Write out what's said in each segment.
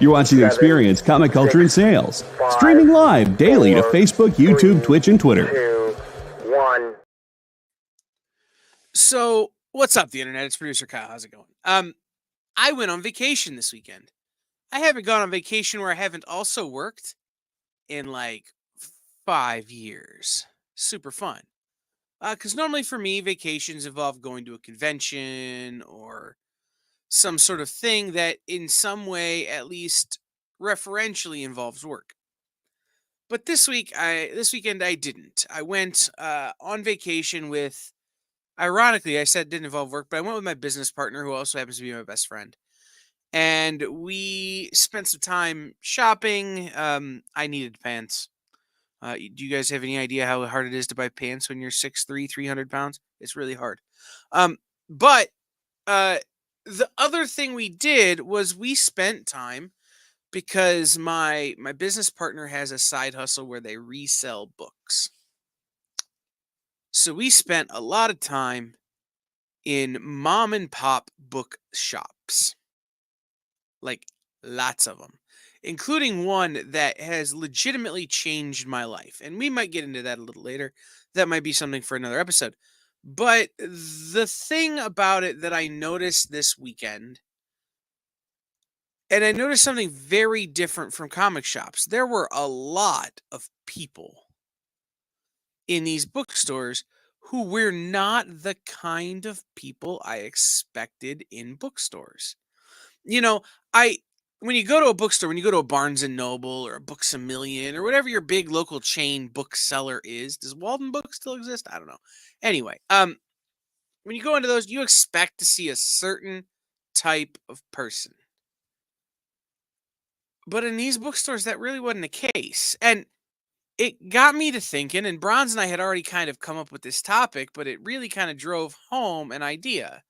You're watching Experience Comic Culture and Sales, streaming live daily to Facebook, YouTube, Twitch, and Twitter. 2, 1. So, what's up, the internet? It's producer Kyle. How's it going? I went on vacation this weekend. I haven't gone on vacation where I haven't also worked in like 5 years. Super fun. Because normally for me, vacations involve going to a convention or some sort of thing that in some way, at least referentially, involves work. But this weekend I didn't. I went on vacation with, ironically, I said it didn't involve work, but I went with my business partner who also happens to be my best friend. And we spent some time shopping. I needed pants. Do you guys have any idea how hard it is to buy pants when you're 6'3", 300 pounds? It's really hard. But the other thing we did was we spent time because my business partner has a side hustle where they resell books. So we spent a lot of time in mom and pop book shops. Like lots of them, including one that has legitimately changed my life. And we might get into that a little later. That might be something for another episode. But the thing about it that I noticed this weekend, and I noticed something very different from comic shops. There were a lot of people in these bookstores who were not the kind of people I expected in bookstores. You know, when you go to a bookstore, when you go to a Barnes and Noble or a Books A Million or whatever your big local chain bookseller is, does Walden Books still exist? I don't know. Anyway, when you go into those, you expect to see a certain type of person. But in these bookstores, that really wasn't the case. And it got me to thinking, and Bronze and I had already kind of come up with this topic, but it really kind of drove home an idea.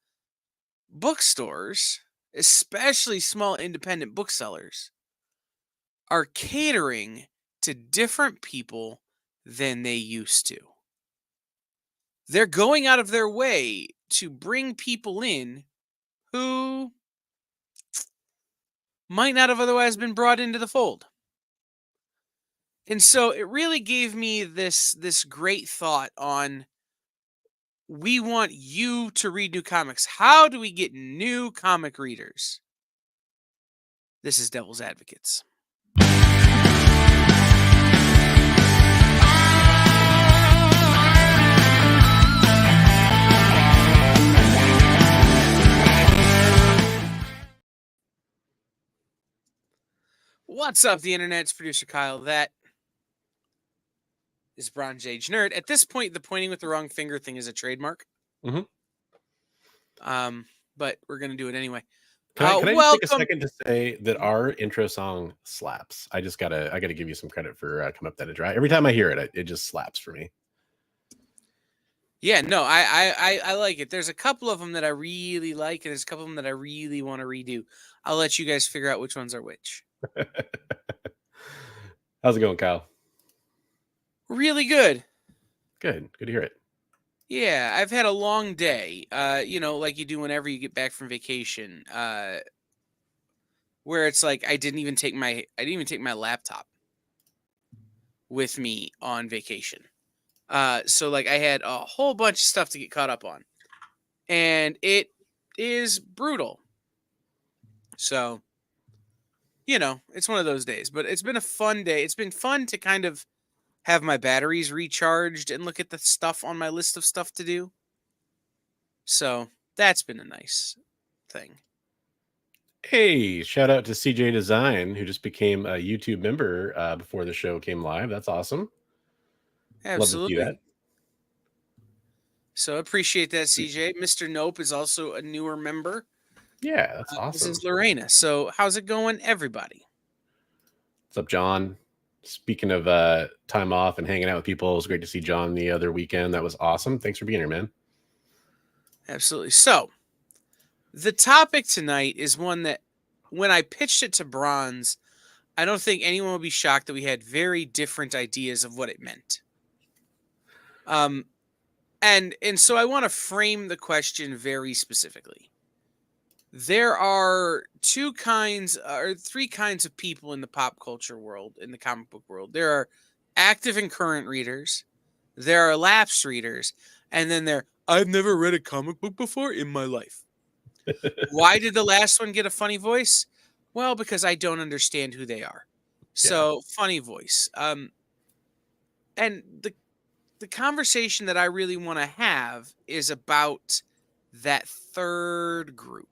Bookstores, especially small independent booksellers, are catering to different people than they used to. They're going out of their way to bring people in who might not have otherwise been brought into the fold. And so it really gave me this great thought on, we want you to read new comics. How do we get new comic readers? This is Devil's Advocates. What's up, the internet? It's producer Kyle. That is Bronze Age Nerd. At this point, the pointing with the wrong finger thing is a trademark. Mm-hmm. But we're going to do it anyway. Can I just take a second to say that our intro song slaps? I gotta give you some credit for coming up with that intro. Every time I hear it, it just slaps for me. Yeah, no, I like it. There's a couple of them that I really like, and there's a couple of them that I really want to redo. I'll let you guys figure out which ones are which. How's it going, Kyle? Really good. Good to hear it. Yeah, I've had a long day. Like you do whenever you get back from vacation. Where it's like I didn't even take my laptop with me on vacation. So like I had a whole bunch of stuff to get caught up on, and it is brutal. So, it's one of those days, but it's been a fun day. It's been fun to kind of have my batteries recharged and look at the stuff on my list of stuff to do. So that's been a nice thing. Hey, shout out to CJ Design, who just became a YouTube member before the show came live. That's awesome. Absolutely. Love to see that. So appreciate that, CJ. Mr. Nope is also a newer member. Yeah, that's awesome. This is Lorena. So how's it going, everybody? What's up, John? Speaking of time off and hanging out with people, it was great to see John the other weekend. That was awesome. Thanks for being here, man. Absolutely. So the topic tonight is one that when I pitched it to Bronze, I don't think anyone will be shocked that we had very different ideas of what it meant. And so I want to frame the question very specifically. there are three kinds of people in the pop culture world, in the comic book world. There are active and current readers, there are lapsed readers, and then I've never read a comic book before in my life. Why did the last one get a funny voice? Well, because I don't understand who they are. So funny voice. And the conversation that I really want to have is about that third group.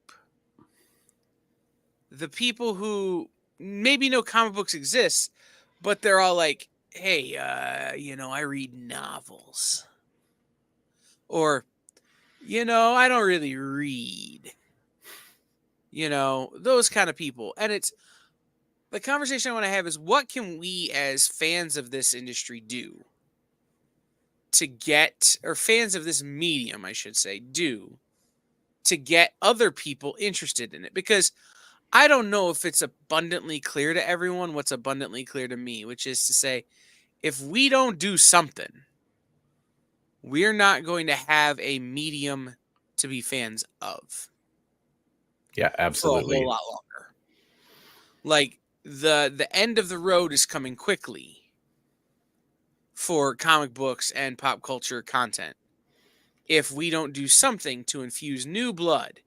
The people who maybe know comic books exist, but they're all like, hey, I read novels. Or, I don't really read. Those kind of people. And it's the conversation I want to have is, what can we as fans of this industry do to get, or fans of this medium, I should say, do to get other people interested in it? Because I don't know if it's abundantly clear to everyone what's abundantly clear to me, which is to say, if we don't do something, we're not going to have a medium to be fans of. Yeah, absolutely. For a whole lot longer. Like, the end of the road is coming quickly for comic books and pop culture content if we don't do something to infuse new blood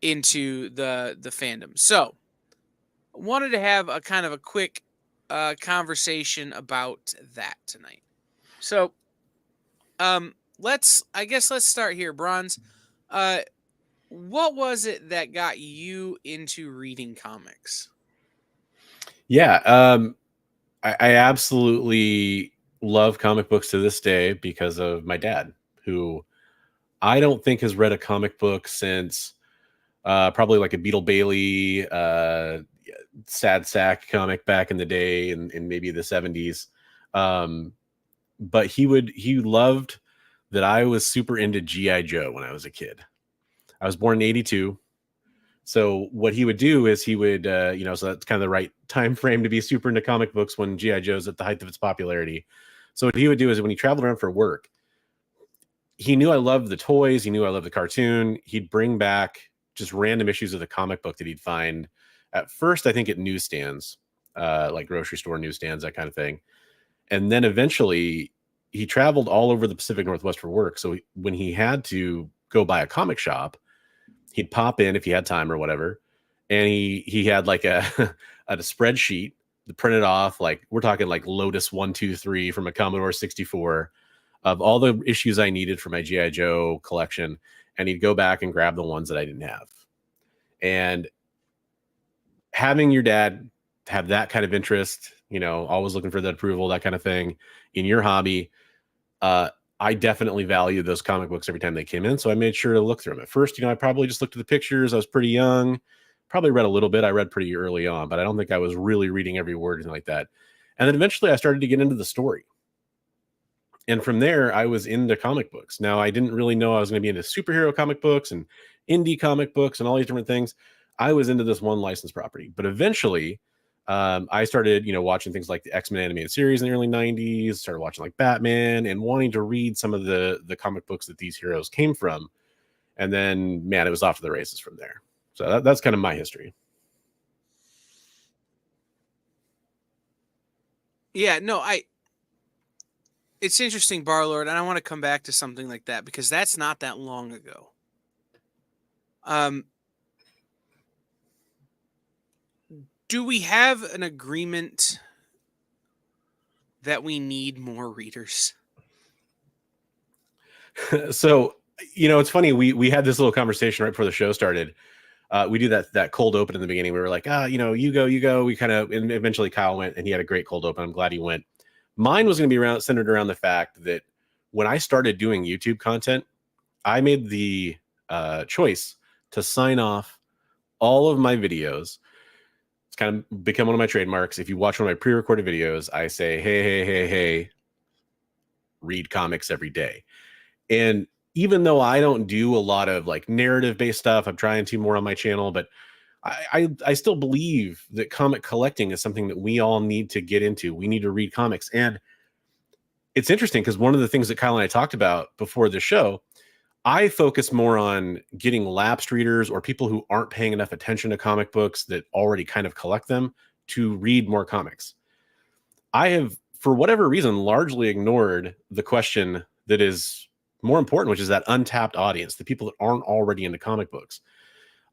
into the fandom. So, wanted to have a kind of a quick conversation about that tonight. So, let's start here, Bronze. What was it that got you into reading comics? Yeah, I absolutely love comic books to this day because of my dad, who I don't think has read a comic book since probably like a Beetle Bailey sad sack comic back in the day, and maybe the 70s. But he loved that I was super into G.I. Joe when I was a kid. I was born in 82. So what he would do is he would, so that's kind of the right time frame to be super into comic books when G.I. Joe's at the height of its popularity. So what he would do is when he traveled around for work, he knew I loved the toys. He knew I loved the cartoon. He'd bring back just random issues of the comic book that he'd find at first, I think, at newsstands, like grocery store newsstands, that kind of thing. And then eventually he traveled all over the Pacific Northwest for work. So when he had to go by a comic shop, he'd pop in if he had time or whatever. And he had like a spreadsheet printed off, like we're talking like Lotus 1, 2, 3 from a Commodore 64 of all the issues I needed for my G.I. Joe collection. And he'd go back and grab the ones that I didn't have. And having your dad have that kind of interest, always looking for that approval, that kind of thing in your hobby, I definitely value those comic books every time they came in. So I made sure to look through them. At first, I probably just looked at the pictures. I was pretty young, probably read a little bit. I read pretty early on, but I don't think I was really reading every word and like that. And then eventually I started to get into the story. And from there, I was into comic books. Now, I didn't really know I was going to be into superhero comic books and indie comic books and all these different things. I was into this one licensed property. But eventually, I started, watching things like the X-Men animated series in the early 90s, started watching like Batman and wanting to read some of the comic books that these heroes came from. And then, man, it was off to the races from there. So that's kind of my history. Yeah, no, it's interesting, Barlord, and I want to come back to something like that because that's not that long ago. Do we have an agreement that we need more readers? So, it's funny. We had this little conversation right before the show started. We do that cold open in the beginning. We were like, you go. We kind of, and eventually Kyle went and he had a great cold open. I'm glad he went. Mine was going to be centered around the fact that when I started doing YouTube content, I made the choice to sign off all of my videos. It's kind of become one of my trademarks. If you watch one of my pre-recorded videos, I say, hey, read comics every day. And even though I don't do a lot of like narrative-based stuff, I'm trying to more on my channel, but I still believe that comic collecting is something that we all need to get into. We need to read comics. And it's interesting because one of the things that Kyle and I talked about before the show, I focus more on getting lapsed readers or people who aren't paying enough attention to comic books that already kind of collect them to read more comics. I have, for whatever reason, largely ignored the question that is more important, which is that untapped audience, the people that aren't already into comic books.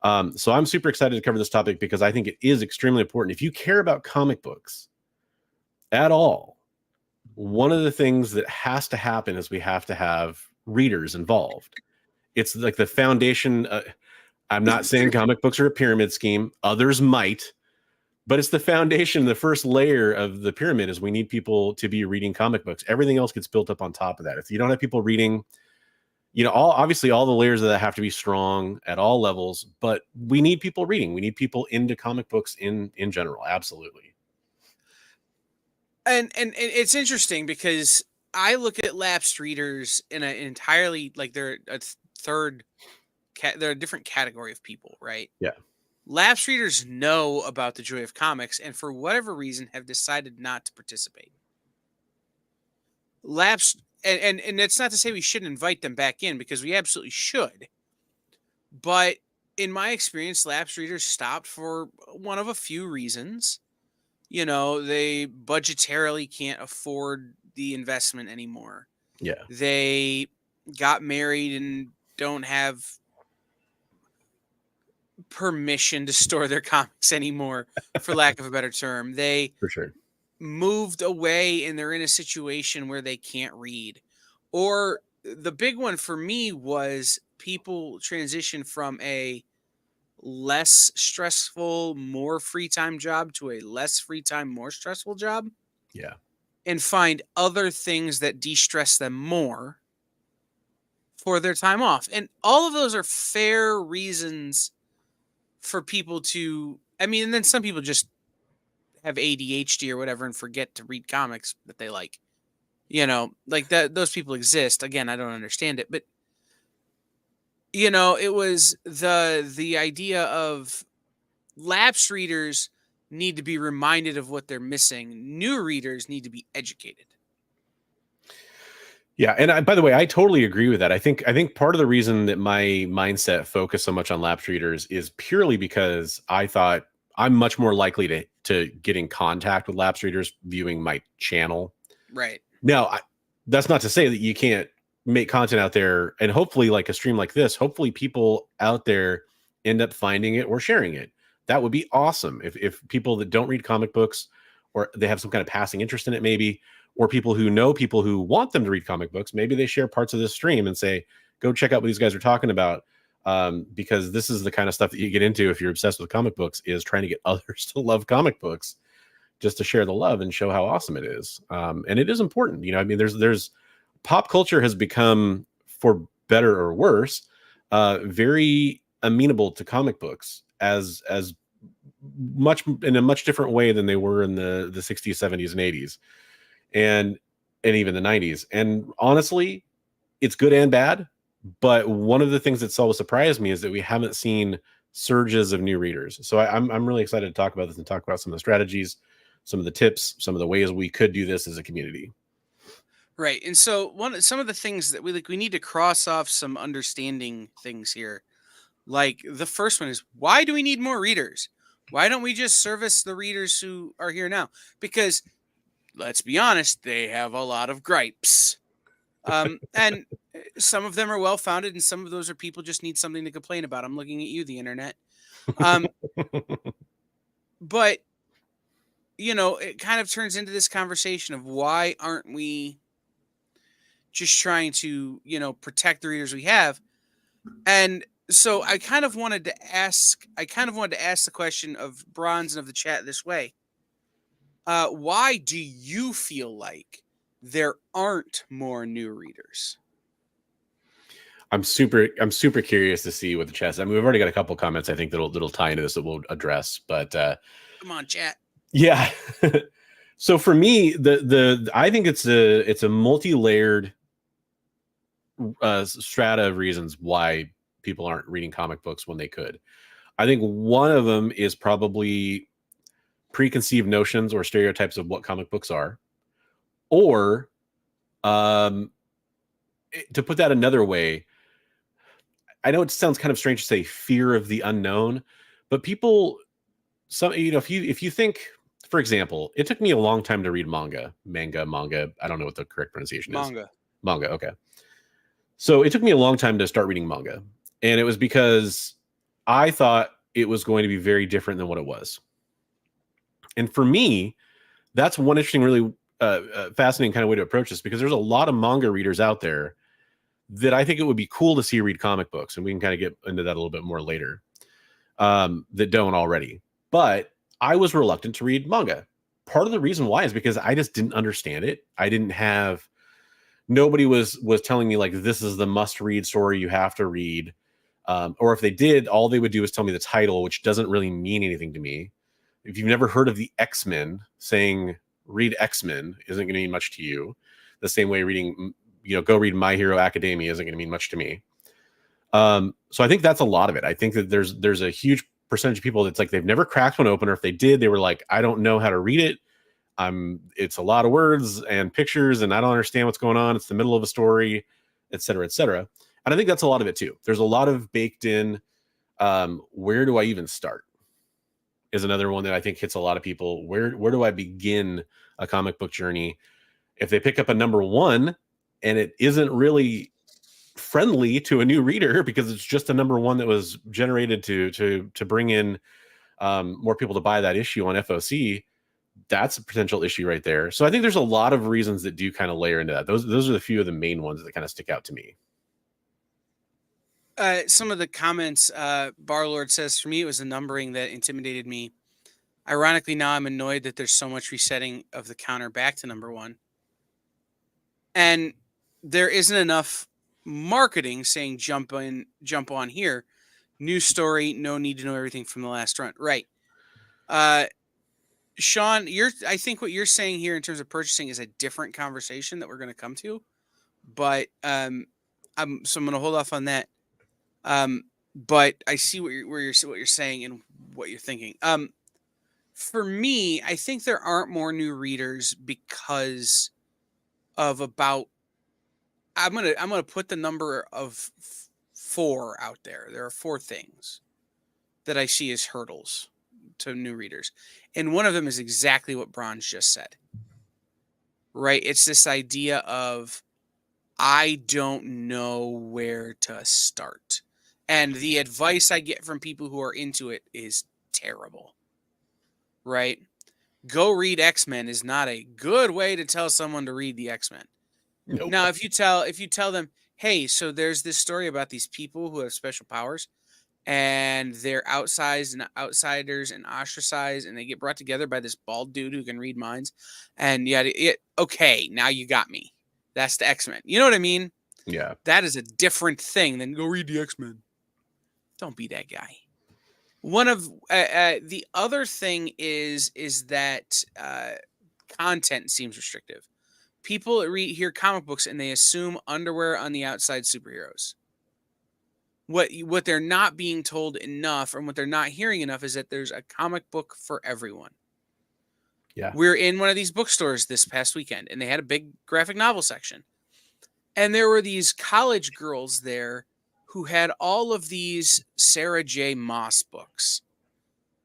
So I'm super excited to cover this topic because I think it is extremely important. If you care about comic books at all, one of the things that has to happen is we have to have readers involved. It's like the foundation. I'm not saying comic books are a pyramid scheme. Others might, but it's the foundation. The first layer of the pyramid is we need people to be reading comic books. Everything else gets built up on top of that. If you don't have people reading, obviously all the layers of that have to be strong at all levels, but we need people reading. We need people into comic books in general. Absolutely. And it's interesting because I look at lapsed readers in an entirely, like, they're a they're a different category of people, right? Yeah. Lapsed readers know about the joy of comics and for whatever reason have decided not to participate. Lapsed, and it's not to say we shouldn't invite them back in, because we absolutely should. But in my experience, lapsed readers stopped for one of a few reasons. They budgetarily can't afford the investment anymore. Yeah. They got married and don't have permission to store their comics anymore, for lack of a better term. They For sure moved away and they're in a situation where they can't read. Or the big one for me was people transition from a less stressful, more free time job to a less free time, more stressful job. Yeah. And find other things that de-stress them more for their time off. And all of those are fair reasons for people to, and then some people just have ADHD or whatever and forget to read comics that they like. Like that, those people exist. Again, I don't understand it, but it was the idea of lapsed readers need to be reminded of what they're missing. New readers need to be educated. Yeah, and by the way, I totally agree with that. I think part of the reason that my mindset focused so much on lapsed readers is purely because I thought I'm much more likely to get in contact with lapsed readers viewing my channel. Right. Now, that's not to say that you can't make content out there, and hopefully, like a stream like this, hopefully people out there end up finding it or sharing it. That would be awesome if people that don't read comic books, or they have some kind of passing interest in it, maybe, or people who know people who want them to read comic books, maybe they share parts of this stream and say, go check out what these guys are talking about. Because this is the kind of stuff that you get into if you're obsessed with comic books, is trying to get others to love comic books, just to share the love and show how awesome it is. And it is important. There's pop culture has become, for better or worse, very amenable to comic books as much in a much different way than they were in the 60s, 70s, and 80s. And even the 90s. And honestly, it's good and bad. But one of the things that's always surprised me is that we haven't seen surges of new readers. So I'm really excited to talk about this and talk about some of the strategies, some of the tips, some of the ways we could do this as a community. Right. And so some of the things that we need to cross off some understanding things here. Like the first one is, why do we need more readers? Why don't we just service the readers who are here now? Because let's be honest, they have a lot of gripes. And some of them are well-founded, and some of those are people just need something to complain about. I'm looking at you, the internet. But, it kind of turns into this conversation of why aren't we just trying to, protect the readers we have? And so I kind of wanted to ask the question of Bronze and of the chat this way. Why do you feel like there aren't more new readers? I'm super curious to see what the chat says. I mean, we've already got a couple comments, I think, that'll tie into this that we'll address. But come on, chat. Yeah. So for me, I think it's a multi-layered strata of reasons why people aren't reading comic books when they could. I think one of them is probably preconceived notions or stereotypes of what comic books are, or to put that another way, I know it sounds kind of strange to say fear of the unknown, but people, if you think, for example, it took me a long time to read manga. I don't know what the correct pronunciation is. Manga. Okay. So it took me a long time to start reading manga, and it was because I thought it was going to be very different than what it was. And for me, that's one interesting, really fascinating kind of way to approach this, because there's a lot of manga readers out there that I think it would be cool to see read comic books, and we can kind of get into that a little bit more later, that don't already. But I was reluctant to read manga. Part of the reason why is because I just didn't understand it. Nobody was telling me like, this is the must read story you have to read. Or if they did, all they would do is tell me the title, which doesn't really mean anything to me. If you've never heard of the X-Men, saying read X-Men isn't going to mean much to you. The same way reading, go read My Hero Academia isn't going to mean much to me. So I think that's a lot of it. I think that there's a huge percentage of people that's like, they've never cracked one open, or if they did, they were like, I don't know how to read it. It's a lot of words and pictures, and I don't understand what's going on. It's the middle of a story, et cetera, et cetera. And I think that's a lot of it too. There's a lot of baked in, where do I even start? Is another one that I think hits a lot of people. Where do I begin a comic book journey? If they pick up a number one and it isn't really friendly to a new reader because it's just a number one that was generated to bring in more people to buy that issue on FOC, that's a potential issue right there. So I think there's a lot of reasons that do kind of layer into that. Those are the few of the main ones that kind of stick out to me. Some of the comments, Barlord says, for me, it was the numbering that intimidated me. Ironically, now I'm annoyed that there's so much resetting of the counter back to number one. And there isn't enough marketing saying jump on here. New story, no need to know everything from the last run. Right. Sean, I think what you're saying here in terms of purchasing is a different conversation that we're going to come to. But I'm going to hold off on that. But I see what you're saying and what you're thinking. For me, I think there aren't more new readers because of about. I'm gonna put the number of 4 out there. There are 4 things that I see as hurdles to new readers, and one of them is exactly what Bronze just said. Right? It's this idea of I don't know where to start. And the advice I get from people who are into it is terrible, right? Go read X-Men is not a good way to tell someone to read the X-Men. Nope. Now, if you tell them, hey, so there's this story about these people who have special powers, and they're outsized and outsiders and ostracized, and they get brought together by this bald dude who can read minds, and okay, now you got me. That's the X-Men. You know what I mean? Yeah. That is a different thing than go read the X-Men. Don't be that guy. One of the other thing is that content seems restrictive. People hear comic books and they assume underwear on the outside superheroes. What they're not being told enough, and what they're not hearing enough, is that there's a comic book for everyone. Yeah. We're in one of these bookstores this past weekend, and they had a big graphic novel section. And there were these college girls there who had all of these Sarah J. Maas books.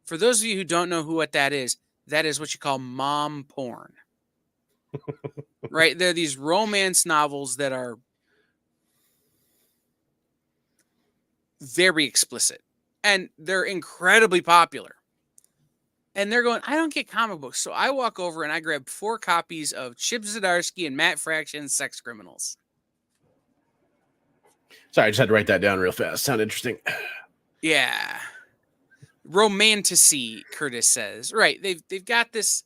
For those of you who don't know what that is what you call mom porn. Right? They're these romance novels that are very explicit. And they're incredibly popular. And they're going, I don't get comic books. So I walk over and I grab 4 copies of Chip Zdarsky and Matt Fraction's Sex Criminals. Sorry, I just had to write that down real fast. Sound interesting. Yeah. Romantasy, Curtis says. Right. They've got this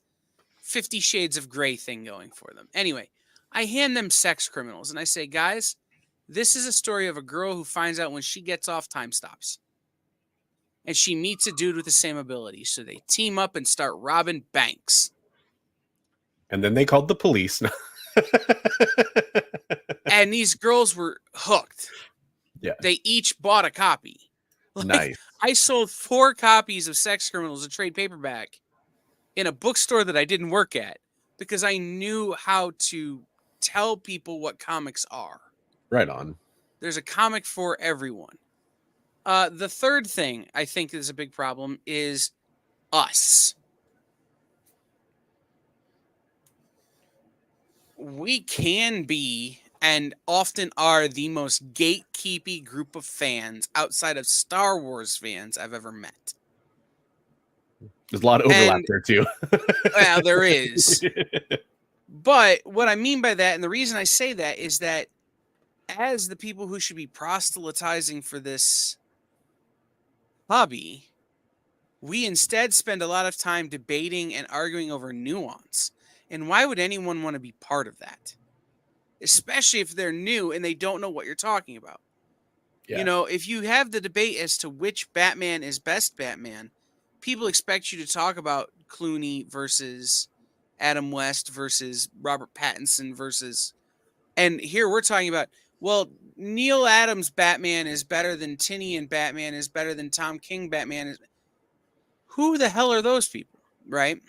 50 Shades of Grey thing going for them. Anyway, I hand them Sex Criminals and I say, guys, this is a story of a girl who finds out when she gets off, time stops. And she meets a dude with the same ability. So they team up and start robbing banks. And then they called the police. And these girls were hooked. Yeah. They each bought a copy. Nice. I sold 4 copies of Sex Criminals, a trade paperback, in a bookstore that I didn't work at because I knew how to tell people what comics are. Right on. There's a comic for everyone. The third thing I think is a big problem is us. We can be and often are the most gatekeepy group of fans outside of Star Wars fans I've ever met. There's a lot of overlap there too. Well, there is. But what I mean by that, and the reason I say that, is that as the people who should be proselytizing for this hobby, we instead spend a lot of time debating and arguing over nuance. And why would anyone want to be part of that? Especially if they're new and they don't know what you're talking about. Yeah. You know, if you have the debate as to which Batman is best Batman, people expect you to talk about Clooney versus Adam West versus Robert Pattinson versus... And here we're talking about, well, Neil Adams Batman is better than Tinian Batman is better than Tom King Batman. Who the hell are those people, right?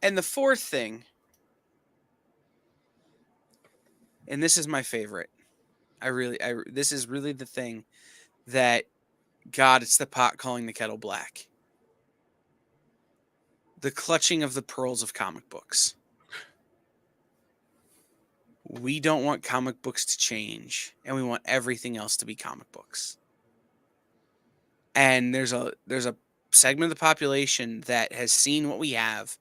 And the fourth thing, and this is my favorite. This is really the thing that, God, it's the pot calling the kettle black. The clutching of the pearls of comic books. We don't want comic books to change, and we want everything else to be comic books. And there's a segment of the population that has seen what we have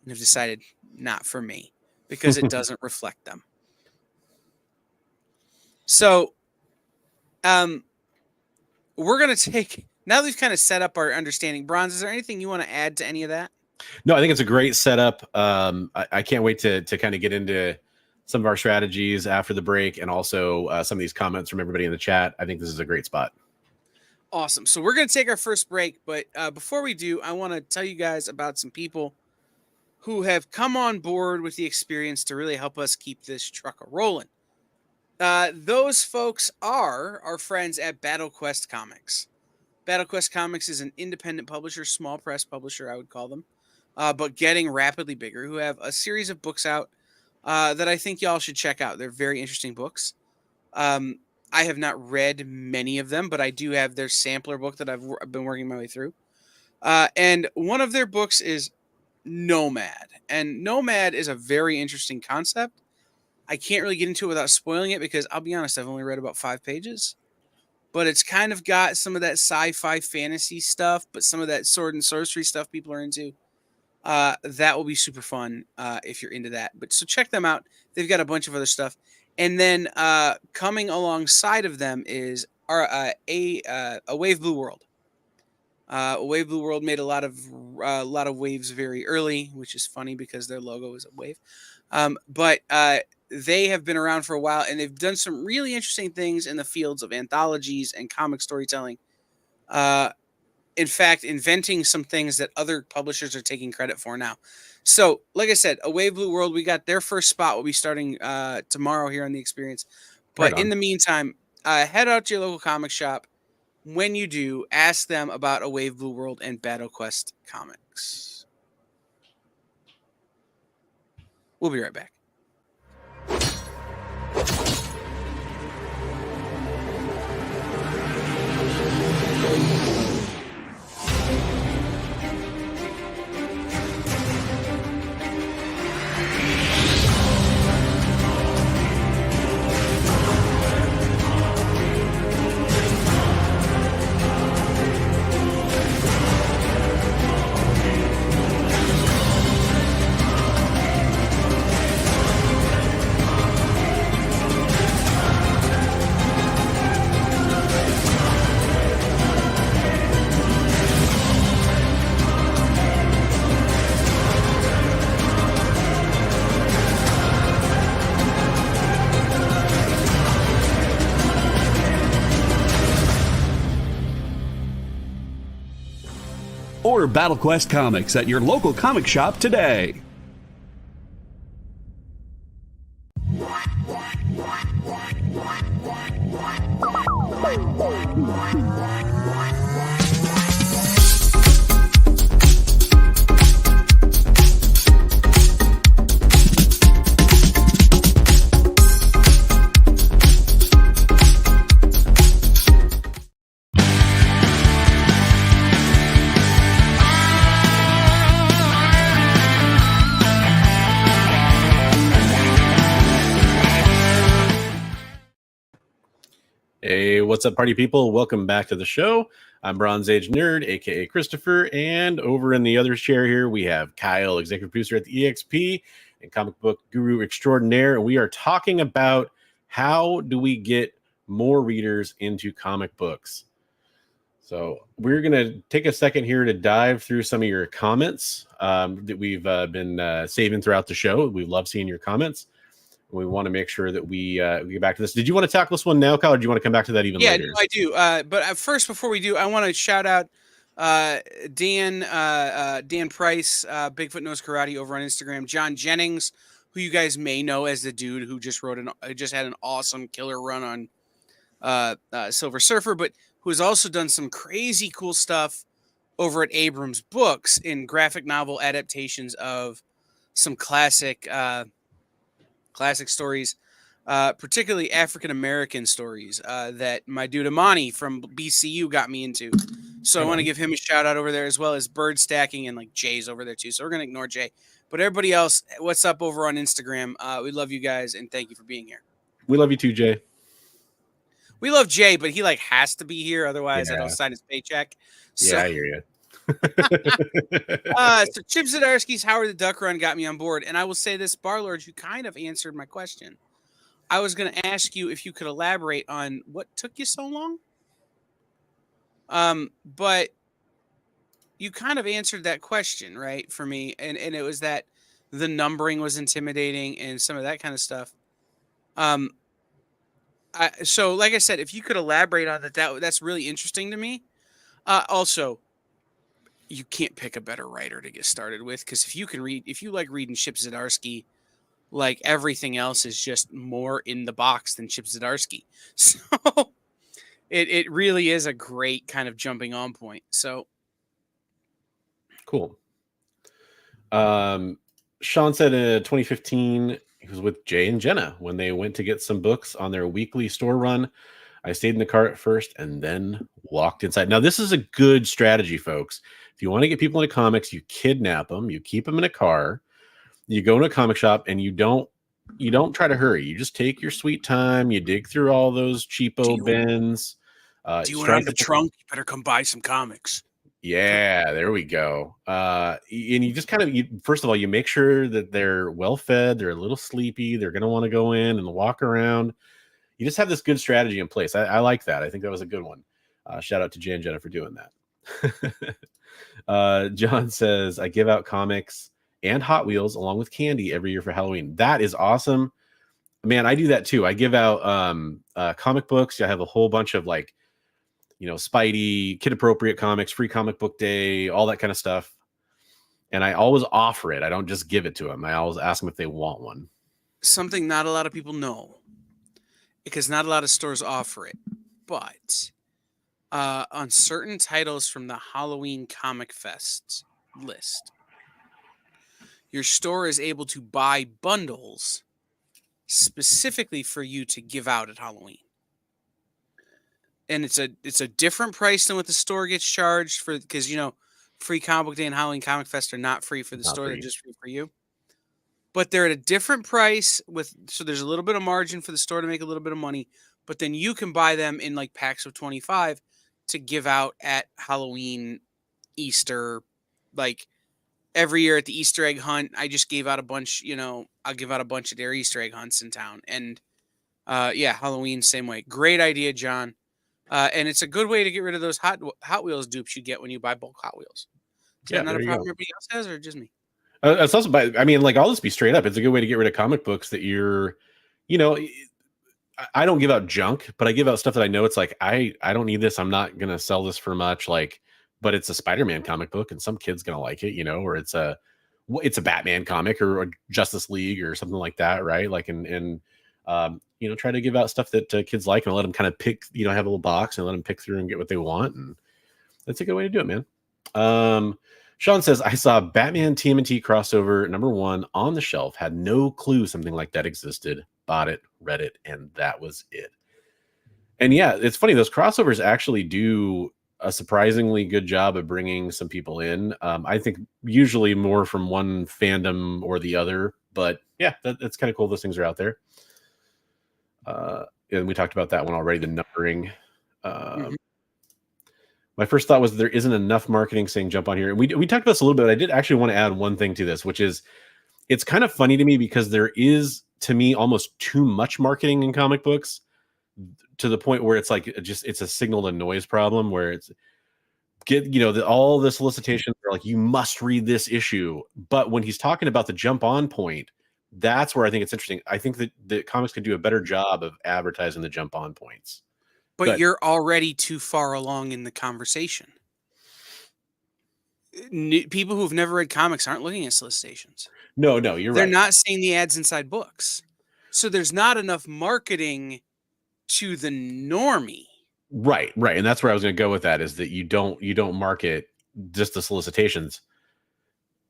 and have decided, not for me, because it doesn't reflect them. So, we're going to take, now that we've kind of set up our understanding, Bronze, is there anything you want to add to any of that? No, I think it's a great setup. I can't wait to kind of get into some of our strategies after the break, and also some of these comments from everybody in the chat. I think this is a great spot. Awesome. So we're going to take our first break, but before we do, I want to tell you guys about some people who have come on board with the experience to really help us keep this truck rolling. Those folks are our friends at BattleQuest Comics. BattleQuest Comics is an independent publisher, small press publisher, I would call them, but getting rapidly bigger, who have a series of books out that I think y'all should check out. They're very interesting books. I have not read many of them, but I do have their sampler book that I've been working my way through. And one of their books is Nomad. And Nomad is a very interesting concept. I can't really get into it without spoiling it because I'll be honest, I've only read about 5 pages. But it's kind of got some of that sci-fi fantasy stuff, but some of that sword and sorcery stuff people are into. That will be super fun if you're into that. But so check them out. They've got a bunch of other stuff. And then coming alongside of them is a Wave Blue World. A Wave Blue World made a lot of waves very early, which is funny because their logo is a wave. But they have been around for a while, and they've done some really interesting things in the fields of anthologies and comic storytelling. In fact, inventing some things that other publishers are taking credit for now. So, like I said, A Wave Blue World, we got their first spot. Will be starting tomorrow here on The Experience. But in the meantime, head out to your local comic shop. When you do, ask them about A Wave Blue World and BattleQuest Comics. We'll be right back. Order BattleQuest Comics at your local comic shop today. Hey, what's up, party people? Welcome back to the show. I'm Bronze Age Nerd, aka Christopher, and over in the other chair here we have Kyle, executive producer at the EXP and comic book guru extraordinaire. And we are talking about how do we get more readers into comic books. So we're going to take a second here to dive through some of your comments that we've been saving throughout the show. We love seeing your comments. We want to make sure that we get back to this. Did you want to tackle this one now, Kyle, or do you want to come back to that even later? Yeah, no, I do. But first, before we do, I want to shout out Dan Price, Bigfoot Knows Karate over on Instagram, John Jennings, who you guys may know as the dude who just had an awesome killer run on Silver Surfer, but who has also done some crazy cool stuff over at Abrams Books in graphic novel adaptations of some classic stories, particularly African-American stories that my dude Amani from BCU got me into. So I want to give him a shout out over there, as well as Bird Stacking, and like Jay's over there too. So we're going to ignore Jay, but everybody else, what's up over on Instagram? We love you guys and thank you for being here. We love you too, Jay. We love Jay, but he like has to be here. Otherwise I don't sign his paycheck. So, yeah, I hear you. So Chip Zdarsky's Howard the Duck Run got me on board, and I will say this, Barlord, you kind of answered my question. I was going to ask you if you could elaborate on what took you so long, but you kind of answered that question, right, for me, and it was that the numbering was intimidating and some of that kind of stuff. So like I said, if you could elaborate on that's really interesting to me. Also, you can't pick a better writer to get started with, because if you like reading Chip Zdarsky, like everything else is just more in the box than Chip Zdarsky. So it really is a great kind of jumping on point. So cool. Sean said in 2015 he was with Jay and Jenna when they went to get some books on their weekly store run. I stayed in the car at first and then walked inside. Now, this is a good strategy, folks. If you want to get people into comics, you kidnap them, you keep them in a car, you go in a comic shop, and you don't try to hurry. You just take your sweet time. You dig through all those cheapo bins. Do you want on the trunk? You better come buy some comics. Yeah, there we go. And you just kind of, first of all, you make sure that they're well fed. They're a little sleepy. They're going to want to go in and walk around. You just have this good strategy in place. I like that. I think that was a good one. Shout out to Jay and Jenna for doing that. John says, I give out comics and Hot Wheels along with candy every year for Halloween. That is awesome. Man, I do that too. I give out comic books. I have a whole bunch of like, Spidey, kid appropriate comics, free comic book day, all that kind of stuff. And I always offer it. I don't just give it to them. I always ask them if they want one. Something not a lot of people know, because not a lot of stores offer it, but on certain titles from the Halloween Comic Fest list, your store is able to buy bundles specifically for you to give out at Halloween. And it's a different price than what the store gets charged for, because free comic book day and Halloween Comic Fest are not free for the store, they're just free for you. But they're at a different price so there's a little bit of margin for the store to make a little bit of money, but then you can buy them in like packs of 25 to give out at Halloween, Easter. Like every year at the Easter egg hunt, I just gave out a bunch, I'll give out a bunch of their Easter egg hunts in town. And Halloween, same way. Great idea, John. And it's a good way to get rid of those Hot Wheels dupes you get when you buy bulk Hot Wheels. Is that not a problem everybody else has, or just me? It's also, I'll just be straight up. It's a good way to get rid of comic books that you're, I don't give out junk, but I give out stuff that I know it's like, I don't need this. I'm not going to sell this for much. But it's a Spider-Man comic book and some kid's going to like it, or it's a Batman comic or a Justice League or something like that. Right. Try to give out stuff that kids like and let them kind of pick, have a little box and let them pick through and get what they want. And that's a good way to do it, man. Sean says, I saw Batman TMNT crossover #1 on the shelf, had no clue something like that existed, bought it, read it, and that was it. And yeah, it's funny. Those crossovers actually do a surprisingly good job of bringing some people in. I think usually more from one fandom or the other, but yeah, it's kind of cool. Those things are out there. and we talked about that one already, the numbering. Mhm. My first thought was there isn't enough marketing saying jump on here. And we talked about this a little bit. But I did actually want to add one thing to this, which is it's kind of funny to me because there is, to me, almost too much marketing in comic books to the point where it's like it's a signal to noise problem where it's all the solicitations are like, you must read this issue. But when he's talking about the jump on point, that's where I think it's interesting. I think that the comics could do a better job of advertising the jump on points. But you're already too far along in the conversation. People who've never read comics aren't looking at solicitations. No, you're right. They're not seeing the ads inside books. So there's not enough marketing to the normie. Right. And that's where I was going to go with that, is that you don't market just the solicitations,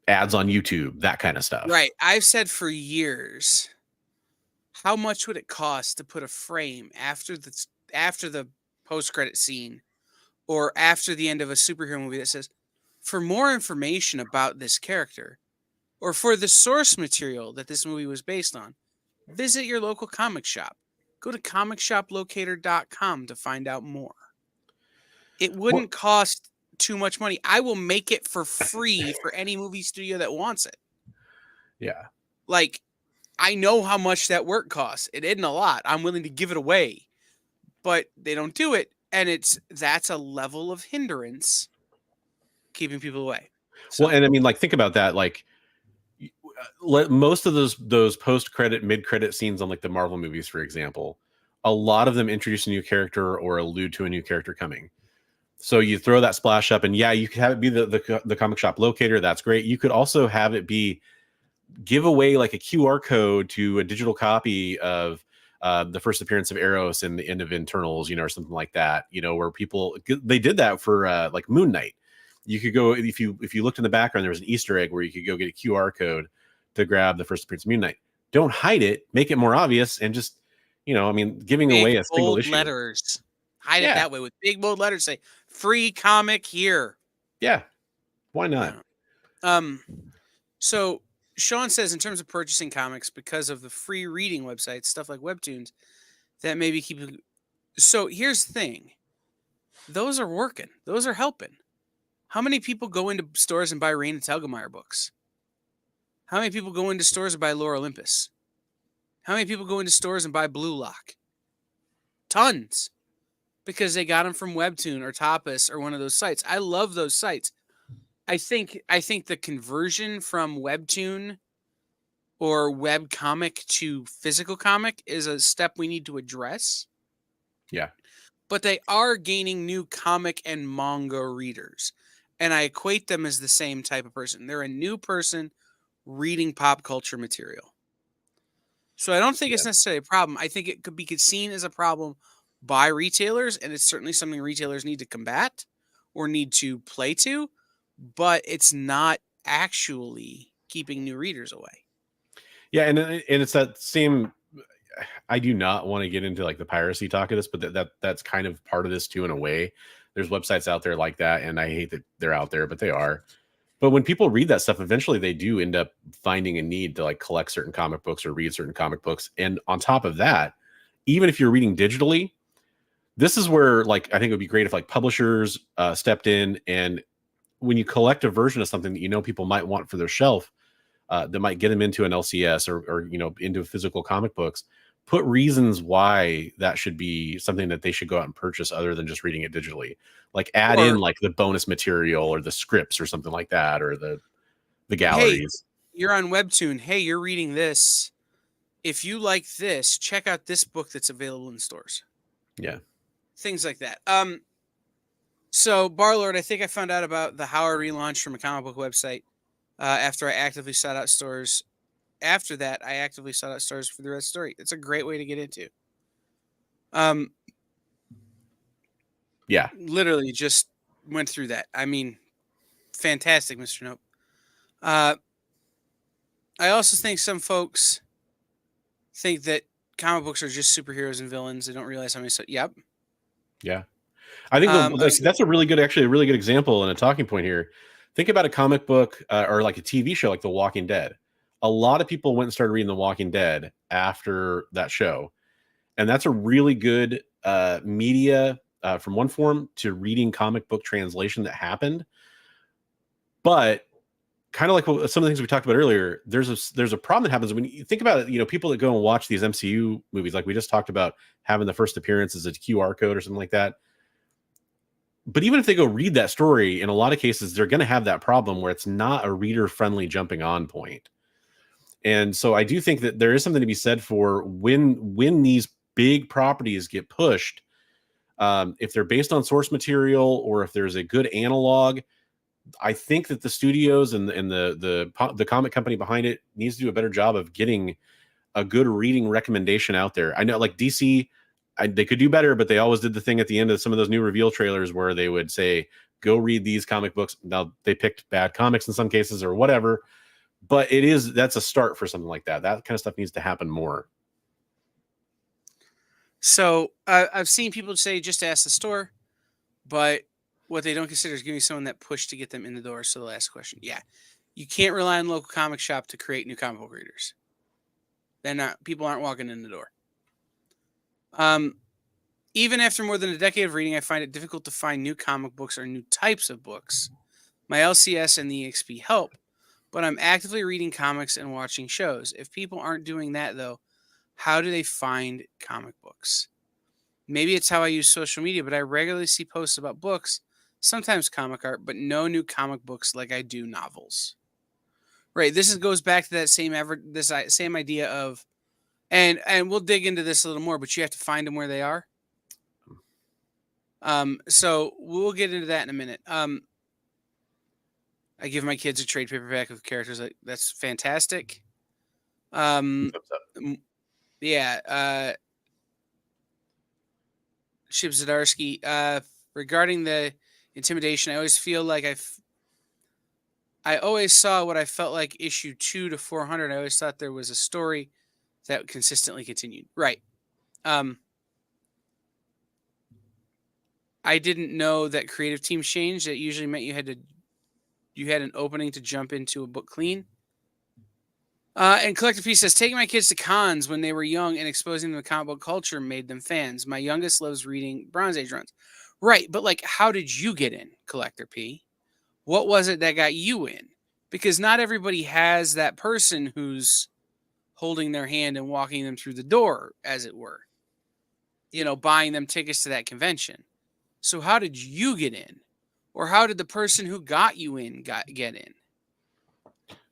ads on YouTube, that kind of stuff. Right. I've said for years, how much would it cost to put a frame after the post-credit scene or after the end of a superhero movie that says, for more information about this character or for the source material that this movie was based on, visit your local comic shop. Go to comicshoplocator.com to find out more. It wouldn't cost too much money. I will make it for free for any movie studio that wants it. Yeah. Like, I know how much that work costs. It isn't a lot. I'm willing to give it away. But they don't do it. And that's a level of hindrance keeping people away. So. Well, and I mean, like, think about that. Like, most of those post-credit, mid-credit scenes on like the Marvel movies, for example, a lot of them introduce a new character or allude to a new character coming. So you throw that splash up, and yeah, you could have it be the comic shop locator. That's great. You could also have it be give away like a QR code to a digital copy of the first appearance of Eros in the end of Internals, or something like that. Where they did that for like Moon Knight. You could go if you looked in the background, there was an Easter egg where you could go get a QR code to grab the first appearance of Moon Knight. Don't hide it, make it more obvious, and just giving big away a single issue. Letters. Hide it that way with big bold letters. Say free comic here. Yeah, why not? So Sean says in terms of purchasing comics, because of the free reading websites, stuff like Webtoons, that maybe keep. So here's the thing: those are working. Those are helping. How many people go into stores and buy Raina Telgemeier books? How many people go into stores and buy Lore Olympus? How many people go into stores and buy Blue Lock? Tons. Because they got them from Webtoon or Tapas or one of those sites. I love those sites. I think the conversion from Webtoon or webcomic to physical comic is a step we need to address. Yeah. But they are gaining new comic and manga readers. And I equate them as the same type of person. They're a new person reading pop culture material. So I don't think it's necessarily a problem. I think it could be seen as a problem by retailers, and it's certainly something retailers need to combat or need to play to, but it's not actually keeping new readers away. Yeah, and it's that same. I do not want to get into like the piracy talk of this, but that's kind of part of this too, in a way. There's websites out there like that, and I hate that they're out there, but they are. But when people read that stuff, eventually they do end up finding a need to like collect certain comic books or read certain comic books. And on top of that, even if you're reading digitally, this is where like I think it would be great if like publishers stepped in, and when you collect a version of something that people might want for their shelf, that might get them into an LCS or into physical comic books, put reasons why that should be something that they should go out and purchase other than just reading it digitally. Like add in like the bonus material or the scripts or something like that, or the galleries. Hey, you're on Webtoon. Hey, you're reading this. If you like this, check out this book that's available in stores. Yeah. Things like that. So Barlord, I think I found out about the Howard relaunch from a comic book website after I actively sought out stores. After that, I actively sought out stores for the rest of the story. It's a great way to get into. Yeah. Literally just went through that. I mean, fantastic, Mr. Nope. I also think some folks think that comic books are just superheroes and villains. They don't realize how many. Yep. Yeah. I think that's a really good example and a talking point here. Think about a comic book or like a TV show like The Walking Dead. A lot of people went and started reading The Walking Dead after that show. and that's a really good media from one form to reading comic book translation that happened. But kind of like some of the things we talked about earlier, there's a problem that happens when you think about it. People that go and watch these MCU movies, like we just talked about, having the first appearance as a QR code or something like that. But even if they go read that story, in a lot of cases, they're going to have that problem where it's not a reader-friendly jumping on point. And so I do think that there is something to be said for when these big properties get pushed, if they're based on source material or if there's a good analog. I think that the studios and the comic company behind it needs to do a better job of getting a good reading recommendation out there. I know, like DC, they could do better, but they always did the thing at the end of some of those new reveal trailers where they would say, go read these comic books. Now they picked bad comics in some cases or whatever, but that's a start for something like that. That kind of stuff needs to happen more. So I've seen people say just ask the store, but what they don't consider is giving someone that push to get them in the door. So the last question, yeah, you can't rely on local comic shop to create new comic book readers. People aren't walking in the door. Even after more than a decade of reading, I find it difficult to find new comic books or new types of books. My LCS and the EXP help, but I'm actively reading comics and watching shows. If people aren't doing that, though, how do they find comic books? Maybe it's how I use social media, but I regularly see posts about books, sometimes comic art, but no new comic books like I do novels. Right. This goes back to that same idea of, and we'll dig into this a little more, but you have to find them where they are. So we'll get into that in a minute. I give my kids a trade paperback with characters. That's fantastic. Yeah. Chip Zdarsky, regarding the intimidation, I always feel like I always saw what I felt like issue 2 to 400. I always thought there was a story that consistently continued. Right. I didn't know that creative teams changed. That usually meant you had an opening to jump into a book clean. And Collector P says, taking my kids to cons when they were young and exposing them to comic book culture made them fans. My youngest loves reading Bronze Age runs. Right, but like, how did you get in, Collector P? What was it that got you in? Because not everybody has that person who's holding their hand and walking them through the door, as it were. Buying them tickets to that convention. So how did you get in? Or how did the person who got you in get in?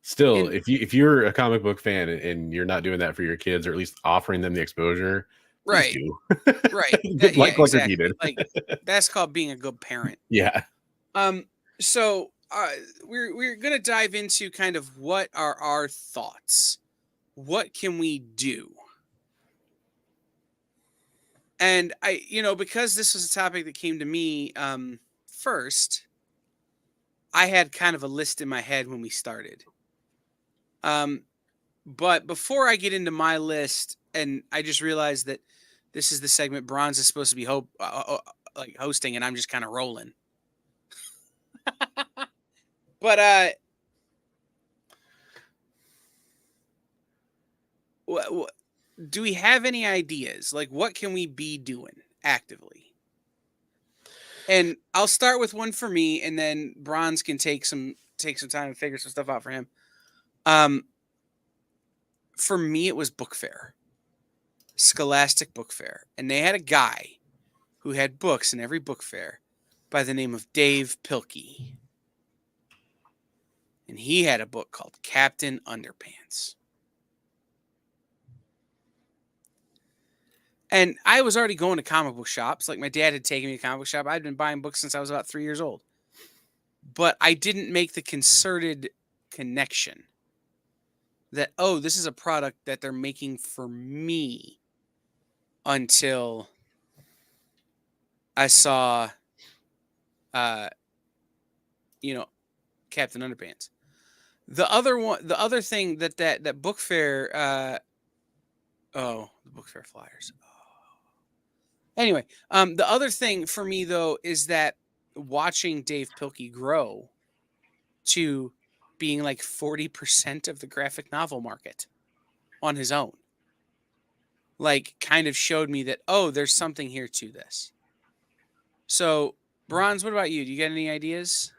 Still, if you're a comic book fan and you're not doing that for your kids, or at least offering them the exposure, right? Do. Right. Exactly. Did. Like, that's called being a good parent. Yeah. So we're gonna dive into kind of what are our thoughts. What can we do? And because this was a topic that came to me first, I had kind of a list in my head when we started. But before I get into my list, and I just realized that this is the segment Bronze is supposed to be hosting, and I'm just kind of rolling. But do we have any ideas? Like, what can we be doing actively? And I'll start with one for me, and then Bronze can take some time and figure some stuff out for him. For me, it was Book Fair, Scholastic Book Fair, and they had a guy who had books in every book fair by the name of Dave Pilkey. And he had a book called Captain Underpants. And I was already going to comic book shops. Like, my dad had taken me to comic book shop. I'd been buying books since I was about 3 years old. But I didn't make the concerted connection that, oh, this is a product that they're making for me, until I saw, Captain Underpants. The other thing that book fair, the book fair flyers. Anyway, the other thing for me, though, is that watching Dave Pilkey grow to being like 40% of the graphic novel market on his own. like kind of showed me that, oh, there's something here to this. So, Bronze, what about you? Do you get any ideas?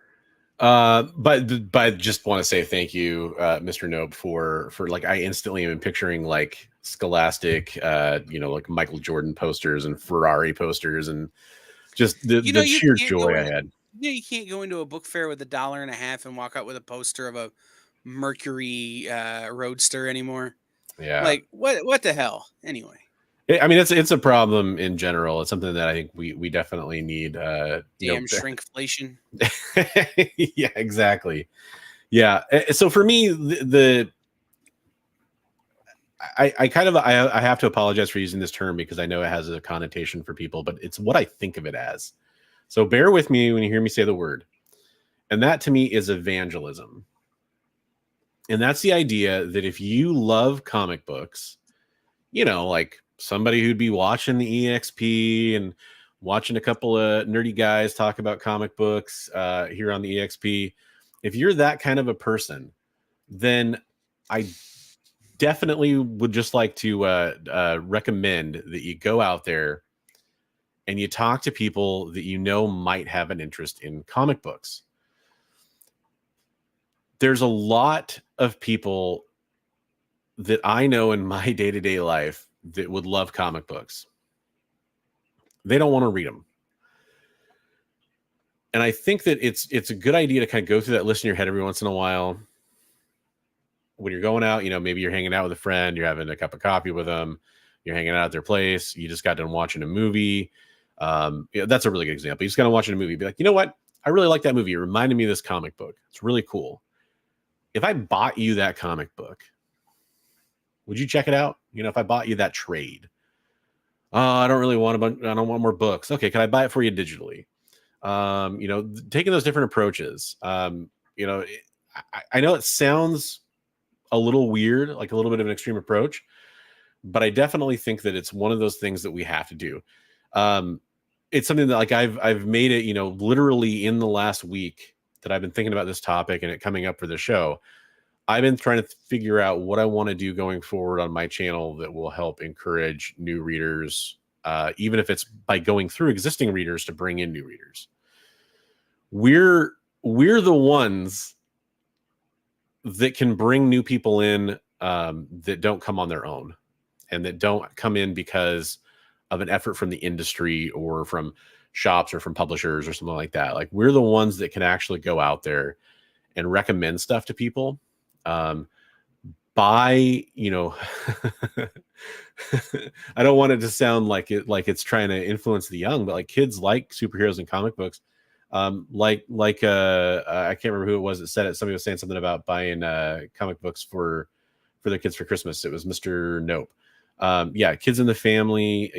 But I just want to say thank you, Mr. Nope, for like, I instantly am picturing like Scholastic, like Michael Jordan posters and Ferrari posters, and just the You sheer can't joy go I in, had. you can't go into a book fair with $1.50 and walk out with a poster of a Mercury Roadster anymore. Yeah. Like, what the hell? Anyway. I mean, it's a problem in general. It's something that I think we definitely need. Damn shrinkflation. Yeah, exactly. Yeah. So for me, I kind of I have to apologize for using this term because I know it has a connotation for people, but it's what I think of it as. So bear with me when you hear me say the word. And that to me is evangelism. And that's the idea that if you love comic books, like somebody who'd be watching the EXP and watching a couple of nerdy guys talk about comic books here on the EXP, if you're that kind of a person, then I definitely would just like to recommend that you go out there and you talk to people that might have an interest in comic books. There's a lot of people that I know in my day-to-day life that would love comic books. They don't want to read them. And I think that it's a good idea to kind of go through that list in your head every once in a while. When you're going out, maybe you're hanging out with a friend, you're having a cup of coffee with them, you're hanging out at their place, you just got done watching a movie. That's a really good example. You just got done watching a movie, be like, you know what? I really like that movie. It reminded me of this comic book. It's really cool. If I bought you that comic book, would you check it out? If I bought you that trade, I don't really want I don't want more books. Okay, can I buy it for you digitally? Taking those different approaches. I know it sounds a little weird, like a little bit of an extreme approach, but I definitely think that it's one of those things that we have to do. It's something that like I've made it, literally in the last week that I've been thinking about this topic and it coming up for the show. I've been trying to figure out what I want to do going forward on my channel that will help encourage new readers, even if it's by going through existing readers to bring in new readers. We're the ones that can bring new people in that don't come on their own and that don't come in because of an effort from the industry or from shops or from publishers or something like that. Like, we're the ones that can actually go out there and recommend stuff to people. I don't want it to sound like it's trying to influence the young, but like kids like superheroes and comic books. I can't remember who it was that said it. Somebody was saying something about buying comic books for their kids for Christmas. It was Mr. Nope. Kids in the family,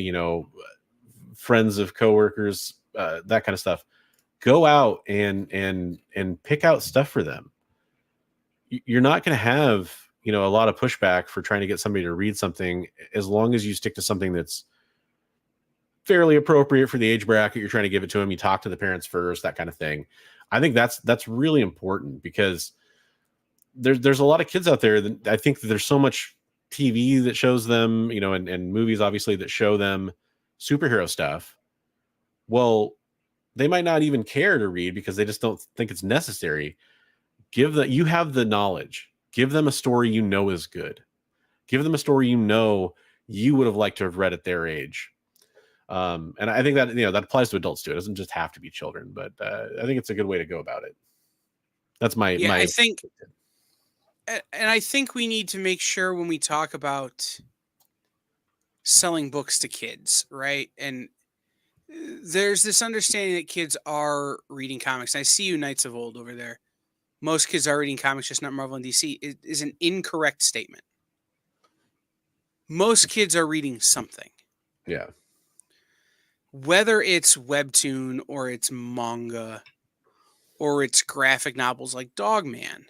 friends of coworkers, that kind of stuff. Go out and pick out stuff for them. You're not going to have, a lot of pushback for trying to get somebody to read something as long as you stick to something that's fairly appropriate for the age bracket you're trying to give it to them. You talk to the parents first, that kind of thing. I think that's really important because there's a lot of kids out there that I think that there's so much TV that shows them, and movies obviously that show them superhero stuff. Well, they might not even care to read because they just don't think it's necessary. You have the knowledge. Give them a story is good. Give them a story you would have liked to have read at their age. And I think that that applies to adults too. It doesn't just have to be children, but I think it's a good way to go about it. That's my I think, and I think we need to make sure when we talk about selling books to kids, right? And there's this understanding that kids are reading comics. And I see you, Knights of Old, over there. Most kids are reading comics, just not Marvel and DC. It is an incorrect statement. Most kids are reading something. Yeah. Whether it's webtoon or it's manga or it's graphic novels like Dogman,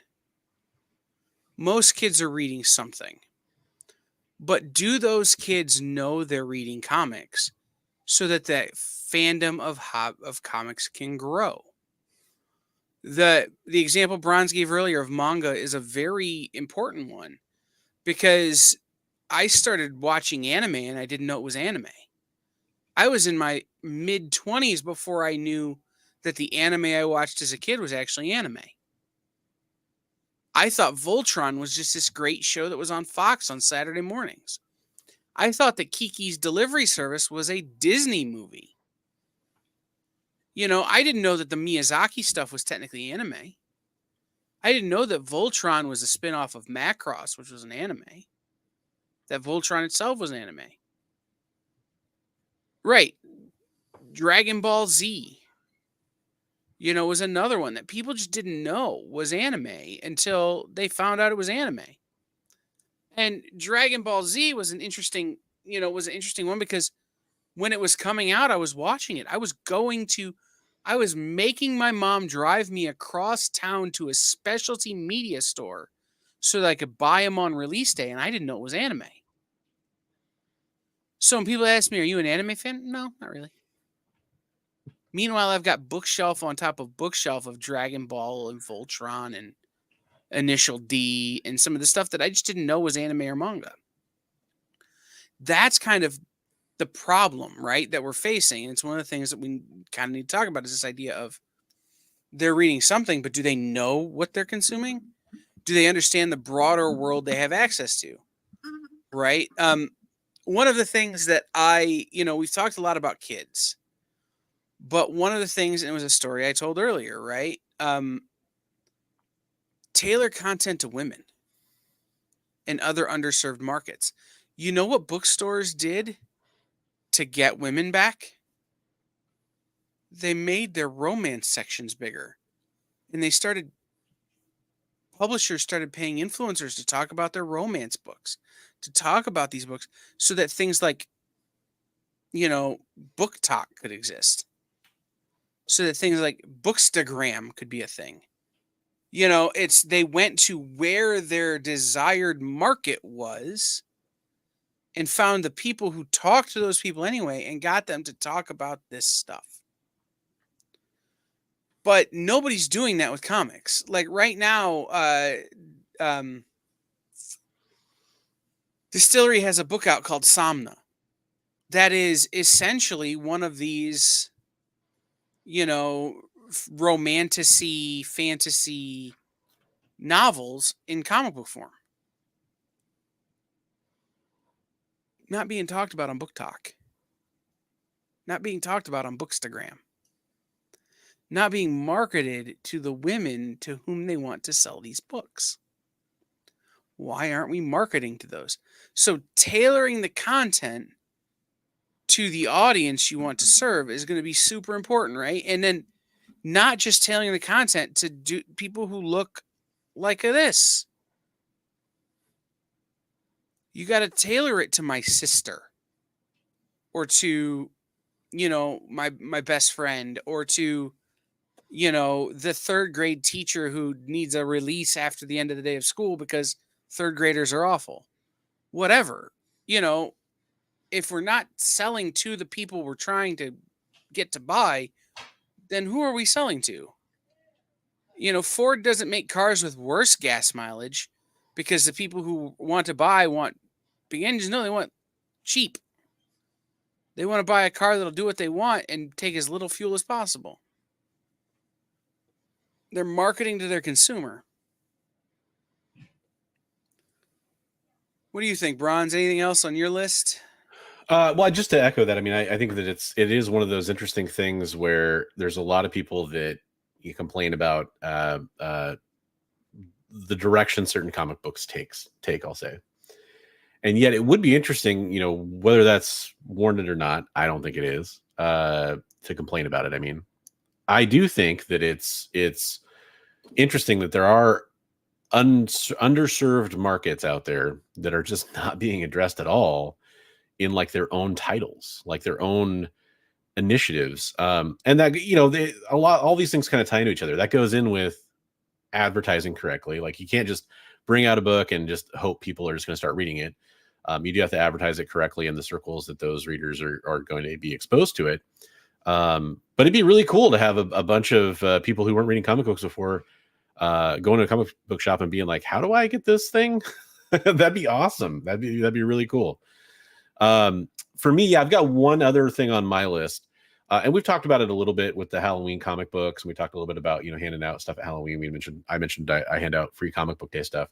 most kids are reading something. But do those kids know they're reading comics so that that fandom of comics can grow? The example Bronze gave earlier of manga is a very important one because I started watching anime and I didn't know it was anime. I was in my mid-20s before I knew that the anime I watched as a kid was actually anime. I thought Voltron was just this great show that was on Fox on Saturday mornings. I thought that Kiki's Delivery Service was a Disney movie. You know, I didn't know that the Miyazaki stuff was technically anime. I didn't know that Voltron was a spin-off of Macross, which was an anime. That Voltron itself was an anime. Right. Dragon Ball Z, you know, was another one that people just didn't know was anime until they found out it was anime. And Dragon Ball Z was an interesting, one because when it was coming out, I was watching it. I was making my mom drive me across town to a specialty media store so that I could buy them on release day, and I didn't know it was anime. So when people ask me, are you an anime fan? No, not really. Meanwhile, I've got bookshelf on top of bookshelf of Dragon Ball and Voltron and Initial D and some of the stuff that I just didn't know was anime or manga. That's kind of the problem, right, that we're facing. And it's one of the things that we kind of need to talk about is this idea of they're reading something, but do they know what they're consuming? Do they understand the broader world they have access to? Right? One of the things that we've talked a lot about kids, but one of the things, and it was a story I told earlier, right? Tailor content to women and other underserved markets. You know what bookstores did to get women back? They made their romance sections bigger. And publishers started paying influencers to talk about their romance books, to talk about these books, so that things like, Book Talk could exist. So that things like Bookstagram could be a thing. They went to where their desired market was and found the people who talked to those people anyway and got them to talk about this stuff. But nobody's doing that with comics. Like right now, Distillery has a book out called Somna. That is essentially one of these, romantasy, fantasy novels in comic book form. Not being talked about on Book Talk. Not being talked about on Bookstagram. Not being marketed to the women to whom they want to sell these books. Why aren't we marketing to those? So tailoring the content to the audience you want to serve is going to be super important, right? And then not just tailoring the content to do people who look like this. You got to tailor it to my sister or to, my best friend or to, the third grade teacher who needs a release after the end of the day of school because third graders are awful. Whatever, if we're not selling to the people we're trying to get to buy, then who are we selling to? Ford doesn't make cars with worse gas mileage because the people who want to buy want big engines. No, they want cheap. They want to buy a car that'll do what they want and take as little fuel as possible. They're marketing to their consumer. What do you think, Bronze? Anything else on your list? Well, just to echo that, I mean, I think that it is one of those interesting things where there's a lot of people that you complain about the direction certain comic books take, I'll say. And yet it would be interesting, whether that's warranted or not, I don't think it is, to complain about it. I mean, I do think that it's interesting that there are underserved markets out there that are just not being addressed at all in like their own titles, like their own initiatives. And that, all these things kind of tie into each other. That goes in with advertising correctly. Like you can't just bring out a book and just hope people are just going to start reading it. You do have to advertise it correctly in the circles that those readers are going to be exposed to it. But it'd be really cool to have a bunch of people who weren't reading comic books before going to a comic book shop and being like, how do I get this thing? That'd be awesome. That'd be really cool. For me, yeah, I've got one other thing on my list. And we've talked about it a little bit with the Halloween comic books. And we talked a little bit about, handing out stuff at Halloween. I mentioned I hand out free comic book day stuff.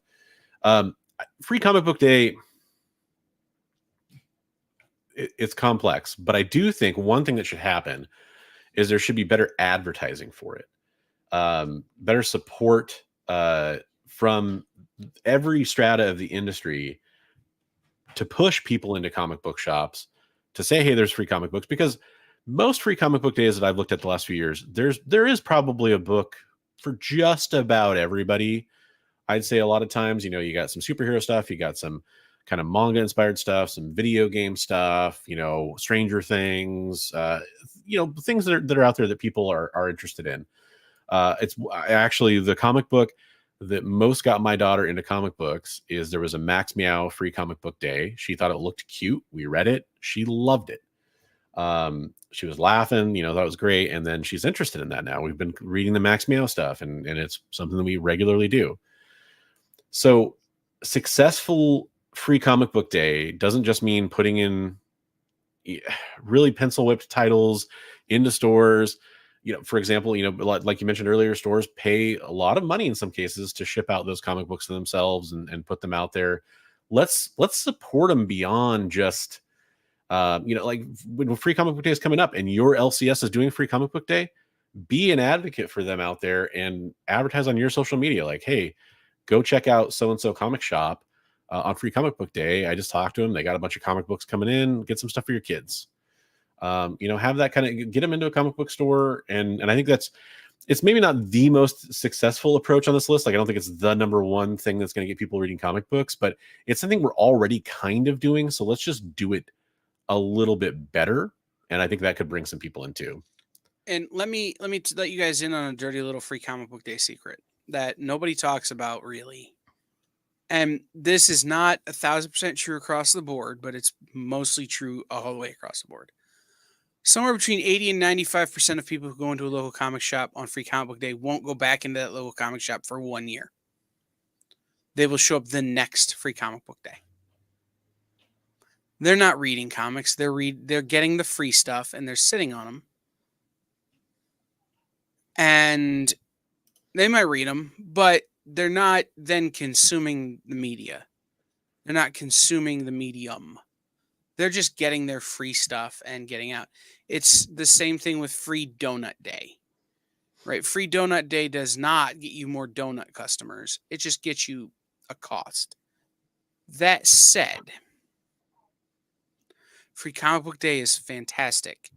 Free comic book day, it's complex, but I do think one thing that should happen is there should be better advertising for it. Better support from every strata of the industry to push people into comic book shops to say, hey, there's free comic books, because most free comic book days that I've looked at the last few years, there is probably a book for just about everybody. I'd say a lot of times, you got some superhero stuff, you got some kind of manga inspired stuff, some video game stuff, Stranger Things, things that are out there that people are interested in. It's actually the comic book that most got my daughter into comic books is there was a Max Meow free comic book day. She thought it looked cute. We read it. She loved it. She was laughing, thought it was great. And then she's interested in that now. We've been reading the Max Meow stuff, and it's something that we regularly do. So successful free comic book day doesn't just mean putting in really pencil whipped titles into stores. For example, like you mentioned earlier, stores pay a lot of money in some cases to ship out those comic books to themselves and put them out there. Let's support them beyond just, like when free comic book day is coming up and your LCS is doing free comic book day, be an advocate for them out there and advertise on your social media. Like, hey, go check out so-and-so comic shop on free comic book day. I just talked to them. They got a bunch of comic books coming in. Get some stuff for your kids. Have that kind of get them into a comic book store. And I think it's maybe not the most successful approach on this list. Like, I don't think it's the number one thing that's going to get people reading comic books, but it's something we're already kind of doing. So let's just do it a little bit better. And I think that could bring some people in too. And let me let you guys in on a dirty little free comic book day secret that nobody talks about really. And this is not 1,000% true across the board, but it's mostly true all the way across the board. Somewhere between 80 and 95% of people who go into a local comic shop on free comic book day won't go back into that local comic shop for 1 year. They will show up the next free comic book day. They're not reading comics. They're getting the free stuff and they're sitting on them. And they might read them, but they're not then consuming the media. They're not consuming the medium. They're just getting their free stuff and getting out. It's the same thing with free donut day, right? Free donut day does not get you more donut customers. It just gets you a cost. That said, free comic book day is fantastic.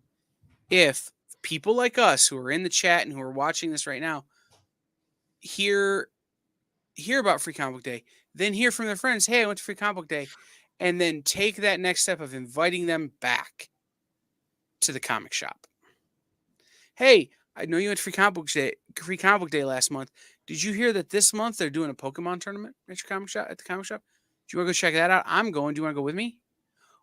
If people like us who are in the chat and who are watching this right now hear about free comic book day, then hear from their friends, hey, I went to free comic book day, and then take that next step of inviting them back to the comic shop. Hey, I know you went to free comic book day last month. Did you hear that this month they're doing a Pokemon tournament at the comic shop? Do you want to go check that out? I'm going. Do you want to go with me?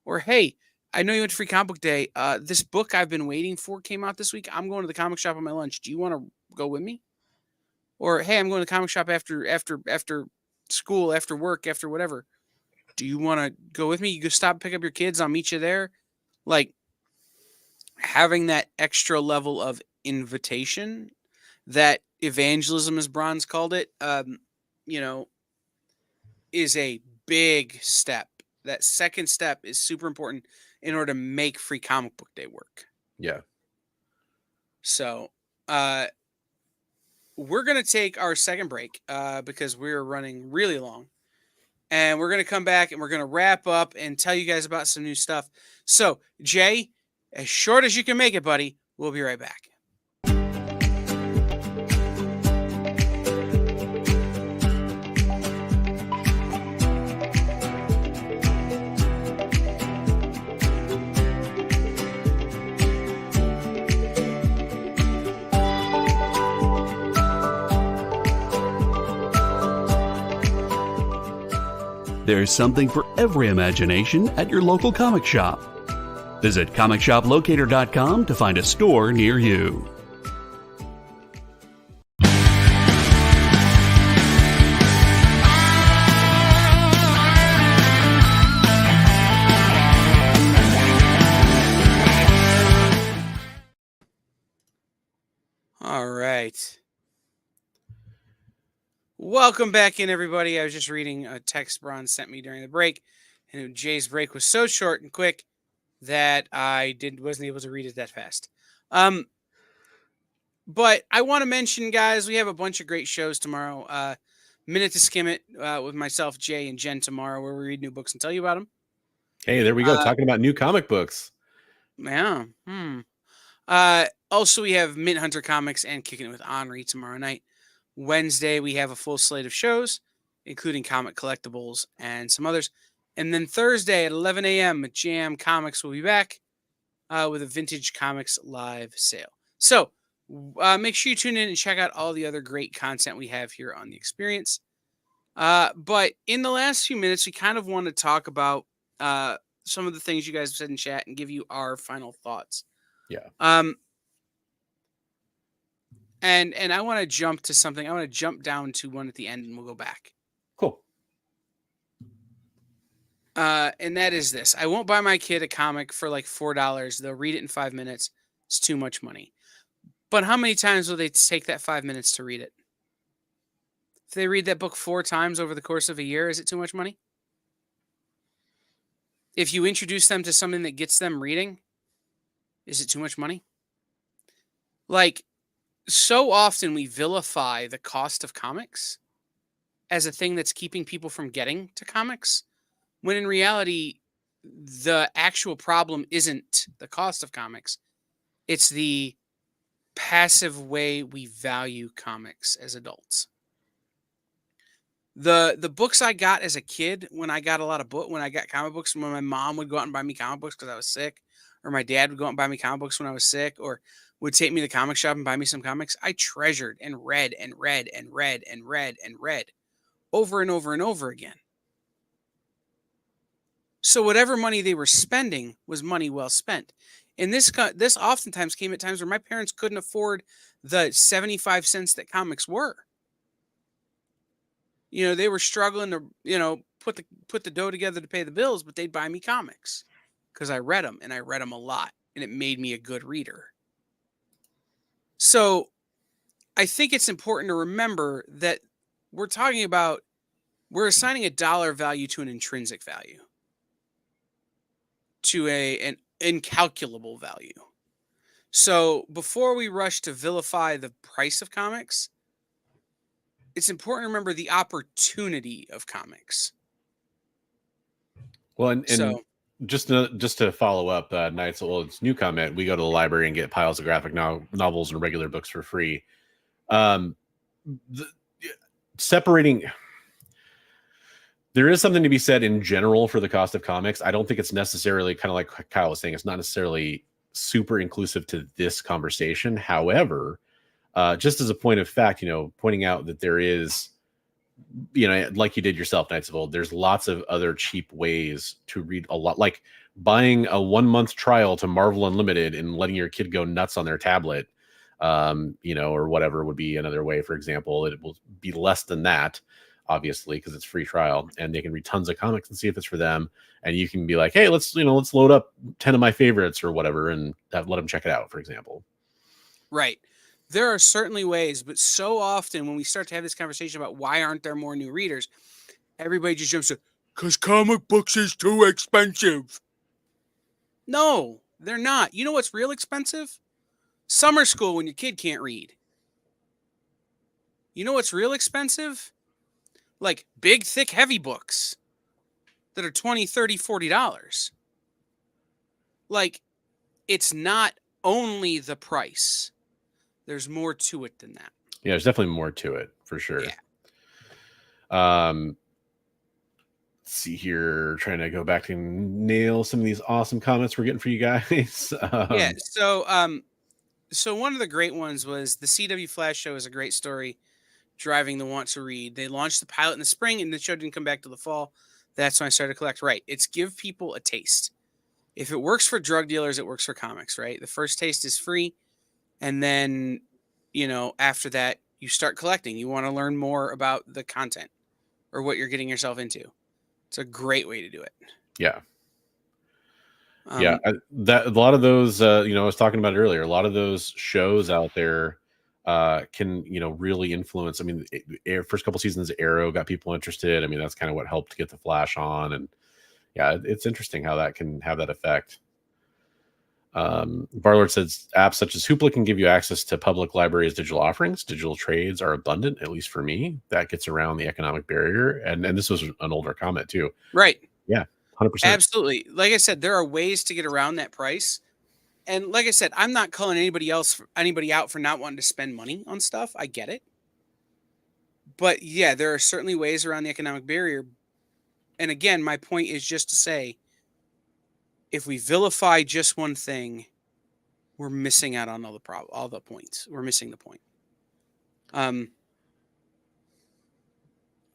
Or hey, I know you went to free comic book day. This book I've been waiting for came out this week. I'm going to the comic shop on my lunch. Do you want to go with me? Or hey, I'm going to the comic shop after school, after work, after whatever. Do you want to go with me? You go stop, pick up your kids. I'll meet you there. Like, having that extra level of invitation, that evangelism, as Bronze called it, is a big step. That second step is super important in order to make free comic book day work. Yeah. So, we're going to take our second break because we're running really long. And we're going to come back and we're going to wrap up and tell you guys about some new stuff. So, Jay, as short as you can make it, buddy, we'll be right back. There's something for every imagination at your local comic shop. Visit comicshoplocator.com to find a store near you. All right. Welcome back in, everybody. I was just reading a text Braun sent me during the break, and Jay's break was so short and quick that I wasn't able to read it that fast. But I want to mention, guys, we have a bunch of great shows tomorrow. Minute to Skim It with myself, Jay, and Jen tomorrow, where we read new books and tell you about them. Hey, there we go. Talking about new comic books. Yeah. Also, we have Mint Hunter Comics and Kicking It with Henri tomorrow night. Wednesday, we have a full slate of shows, including Comic Collectibles and some others. And then Thursday at 11 a.m., Jam Comics will be back with a Vintage Comics live sale. So make sure you tune in and check out all the other great content we have here on The Experience. But in the last few minutes, we kind of want to talk about some of the things you guys have said in chat and give you our final thoughts. Yeah. And I want to jump to something. I want to jump down to one at the end, and we'll go back. Cool. And that is this. I won't buy my kid a comic for like $4. They'll read it in 5 minutes. It's too much money. But how many times will they take that 5 minutes to read it? If they read that book 4 times over the course of a year, is it too much money? If you introduce them to something that gets them reading, is it too much money? Like, so often we vilify the cost of comics as a thing that's keeping people from getting to comics, when in reality, the actual problem isn't the cost of comics. It's the passive way we value comics as adults. The books I got as a kid, when I got when I got comic books, when my mom would go out and buy me comic books because I was sick, or my dad would go out and buy me comic books when I was sick, or would take me to the comic shop and buy me some comics, I treasured and read and read and read and read and read over and over and over again. So whatever money they were spending was money well spent. And this oftentimes came at times where my parents couldn't afford the 75 cents that comics were. You know, they were struggling to, put the dough together to pay the bills, but they'd buy me comics because I read them, and I read them a lot, and it made me a good reader. So I think it's important to remember that we're assigning a dollar value to an intrinsic value, to an incalculable value. So before we rush to vilify the price of comics, it's important to remember the opportunity of comics. Well, and just to follow up, Knight's Old's new comment, we go to the library and get piles of graphic novels and regular books for free. Separating, there is something to be said in general for the cost of comics. I don't think it's necessarily, kind of like Kyle was saying, it's not necessarily super inclusive to this conversation. However, just as a point of fact, pointing out that there is, like you did yourself, Knights of Old, there's lots of other cheap ways to read a lot, like buying a 1-month trial to Marvel Unlimited and letting your kid go nuts on their tablet, or whatever would be another way. For example, it will be less than that, obviously, because it's free trial, and they can read tons of comics and see if it's for them. And you can be like, hey, let's load up 10 of my favorites or whatever, and let them check it out, for example. Right. There are certainly ways, but so often when we start to have this conversation about why aren't there more new readers, everybody just jumps to, because comic books is too expensive. No, they're not. You know what's real expensive? Summer school when your kid can't read. You know what's real expensive? Like big, thick, heavy books that are $20, $30, $40. Like, it's not only the price. There's more to it than that. Yeah, there's definitely more to it, for sure. Yeah. Let's see here. Trying to go back and nail some of these awesome comments we're getting for you guys. Yeah. So one of the great ones was the CW Flash show is a great story, driving the want to read. They launched the pilot in the spring, and the show didn't come back till the fall. That's when I started to collect. Right. It's give people a taste. If it works for drug dealers, it works for comics, right? The first taste is free. And then, after that, you start collecting. You want to learn more about the content or what you're getting yourself into. It's a great way to do it. Yeah. A lot of those, I was talking about it earlier, a lot of those shows out there, can, really influence. I mean, first couple seasons, Arrow got people interested. I mean, that's kind of what helped get the Flash on, and yeah, it's interesting how that can have that effect. Barlord says apps such as Hoopla can give you access to public libraries' digital offerings. Digital trades are abundant, at least for me. That gets around the economic barrier. And this was an older comment too. Right. Yeah, 100%. Absolutely. Like I said, there are ways to get around that price. And like I said, I'm not calling anybody out for not wanting to spend money on stuff. I get it. But yeah, there are certainly ways around the economic barrier. And again, my point is just to say, if we vilify just one thing, we're missing out on all the points. We're missing the point. I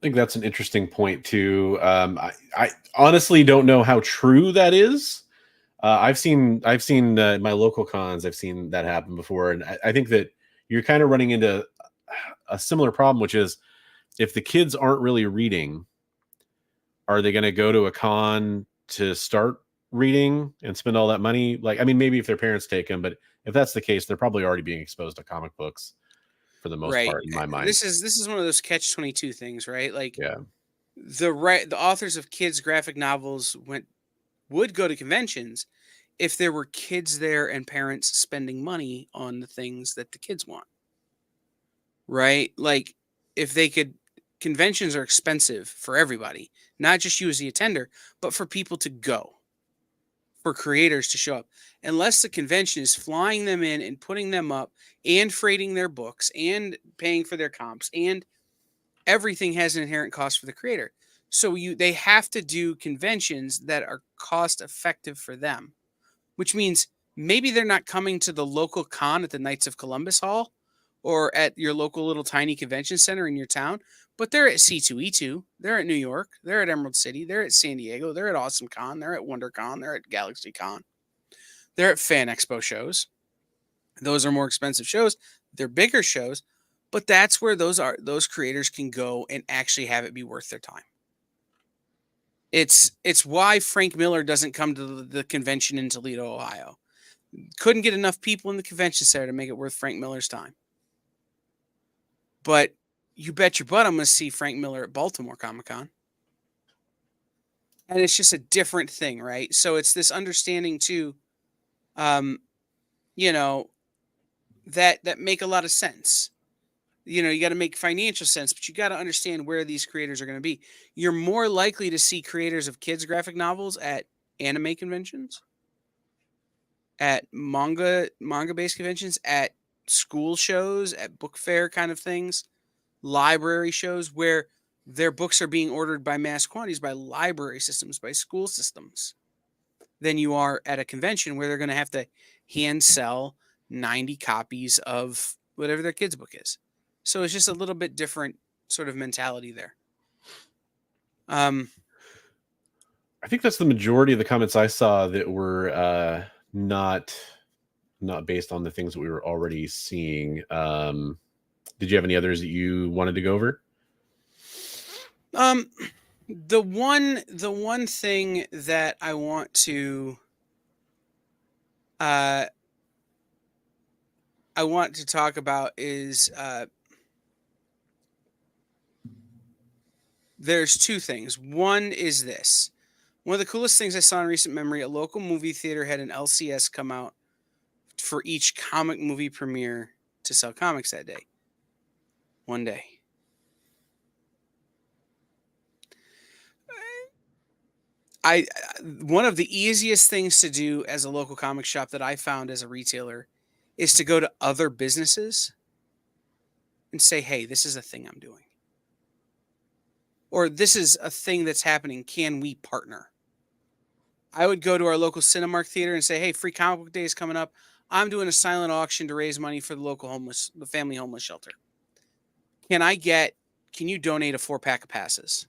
think that's an interesting point too. I honestly don't know how true that is. I've seen my local cons. I've seen that happen before, and I think that you're kind of running into a similar problem, which is if the kids aren't really reading, are they going to go to a con to start reading and spend all that money? Like, I mean, maybe if their parents take them, but if that's the case, they're probably already being exposed to comic books for the most part, in my mind. This is one of those catch-22 things, right? Like, yeah, the authors of kids' graphic novels would go to conventions if there were kids there and parents spending money on the things that the kids want. Right? Like, if they could, conventions are expensive for everybody, not just you as the attender, but for people to go, for creators to show up. Unless the convention is flying them in and putting them up and freighting their books and paying for their comps, and everything has an inherent cost for the creator. So they have to do conventions that are cost effective for them, which means maybe they're not coming to the local con at the Knights of Columbus Hall or at your local little tiny convention center in your town, but they're at C2E2, they're at New York, they're at Emerald City, they're at San Diego, they're at Awesome Con, they're at WonderCon, they're at Galaxy Con, they're at Fan Expo shows. Those are more expensive shows. They're bigger shows, but that's where those creators can go and actually have it be worth their time. It's why Frank Miller doesn't come to the convention in Toledo, Ohio. Couldn't get enough people in the convention center to make it worth Frank Miller's time. But you bet your butt I'm going to see Frank Miller at Baltimore Comic-Con. And it's just a different thing, right? So it's this understanding too, that make a lot of sense. You got to make financial sense, but you got to understand where these creators are going to be. You're more likely to see creators of kids' graphic novels at anime conventions, at manga-based conventions, at school shows, at book fair kind of things, library shows where their books are being ordered by mass quantities, by library systems, by school systems, than you are at a convention where they're going to have to hand sell 90 copies of whatever their kid's book is. So it's just a little bit different sort of mentality there. I think that's the majority of the comments I saw that were not based on the things that we were already seeing. Did you have any others that you wanted to go over? The one thing that I want to talk about is there's two things. One is this. One of the coolest things I saw in recent memory, a local movie theater had an LCS come out for each comic movie premiere to sell comics that day. One day. One of the easiest things to do as a local comic shop that I found as a retailer is to go to other businesses and say, hey, this is a thing I'm doing. Or this is a thing that's happening. Can we partner? I would go to our local Cinemark theater and say, hey, Free Comic Book Day is coming up. I'm doing a silent auction to raise money for the family homeless shelter. Can you donate a 4-pack of passes?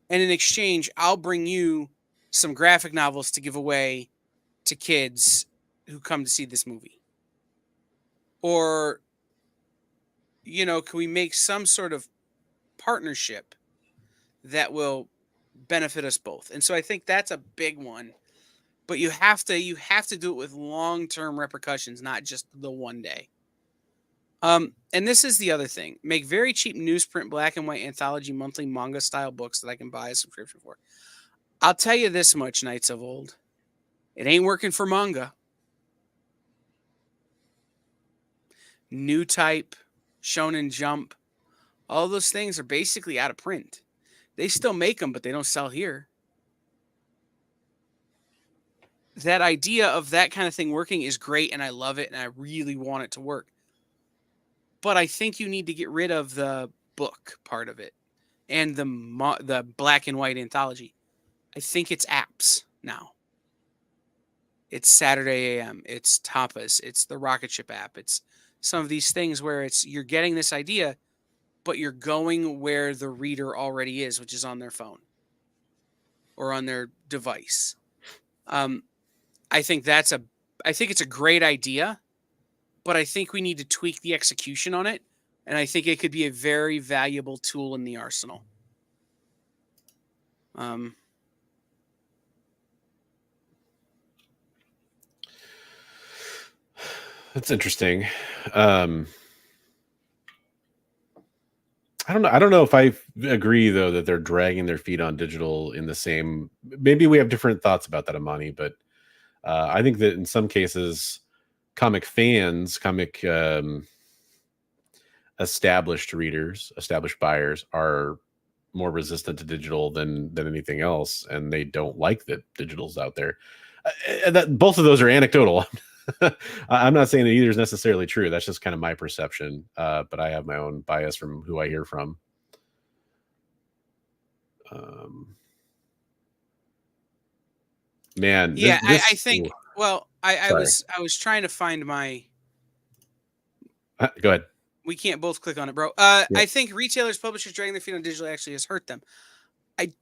And in exchange, I'll bring you some graphic novels to give away to kids who come to see this movie. Or, can we make some sort of partnership that will benefit us both? And so I think that's a big one. But you have to do it with long-term repercussions, not just the one day. And this is the other thing. Make very cheap newsprint black and white anthology monthly manga style books that I can buy a subscription for. I'll tell you this much, Knights of Old. It ain't working for manga. New Type, Shonen Jump, all those things are basically out of print. They still make them, but they don't sell here. That idea of that kind of thing working is great, and I love it, and I really want it to work. But I think you need to get rid of the book part of it and the black and white anthology. I think it's apps now. It's Saturday AM. It's Tapas. It's the Rocket Ship app. It's some of these things where you're getting this idea, but you're going where the reader already is, which is on their phone or on their device. I think it's a great idea, but I think we need to tweak the execution on it, and I think it could be a very valuable tool in the arsenal. That's interesting. I don't know if I agree though that they're dragging their feet on digital in the same. Maybe we have different thoughts about that, Amani, but I think that in some cases, comic fans, established readers, established buyers are more resistant to digital than anything else, and they don't like that digital's out there. That both of those are anecdotal. I'm not saying that either is necessarily true. That's just kind of my perception. But I have my own bias from who I hear from. Man, yeah, I think. Well, I was trying to find my. Go ahead. We can't both click on it, bro. Yep. I think retailers, publishers dragging their feet on digital actually has hurt them. I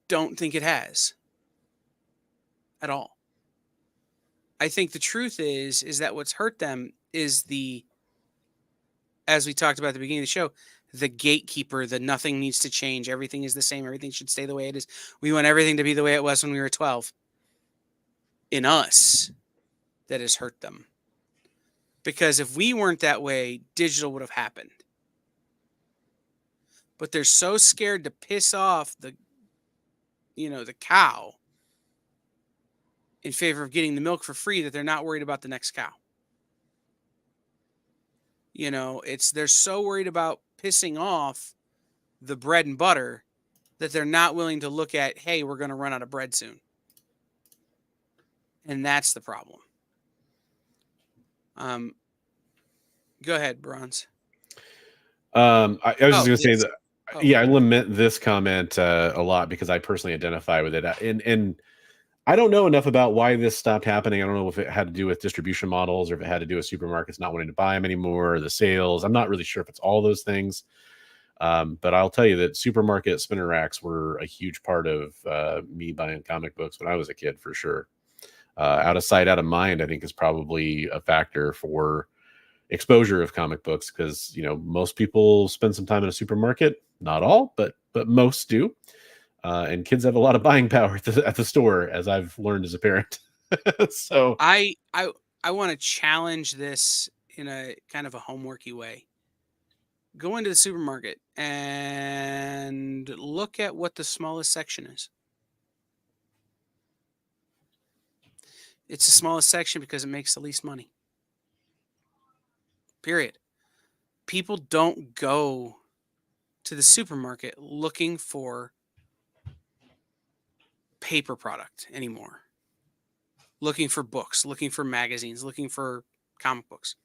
don't think it has at all. I think the truth is that what's hurt them is as we talked about at the beginning of the show, the gatekeeper, the nothing needs to change. Everything is the same. Everything should stay the way it is. We want everything to be the way it was when we were 12. In us, that has hurt them. Because if we weren't that way, digital would have happened. But they're so scared to piss off the cow in favor of getting the milk for free that they're not worried about the next cow. They're so worried about pissing off the bread and butter that they're not willing to look at, hey, we're going to run out of bread soon. And that's the problem. Go ahead, Bronze. I was just going to say that. Yeah, I lament this comment a lot because I personally identify with it. And I don't know enough about why this stopped happening. I don't know if it had to do with distribution models or if it had to do with supermarkets not wanting to buy them anymore or the sales. I'm not really sure if it's all those things. But I'll tell you that supermarket spinner racks were a huge part of me buying comic books when I was a kid, for sure. Out of sight, out of mind, I think is probably a factor for exposure of comic books because, most people spend some time in a supermarket. Not all, but most do. And kids have a lot of buying power at the store, as I've learned as a parent. So I want to challenge this in a kind of a homeworky way. Go into the supermarket and look at what the smallest section is. It's the smallest section because it makes the least money. Period. People don't go to the supermarket looking for paper product anymore. Looking for books, looking for magazines, looking for comic books.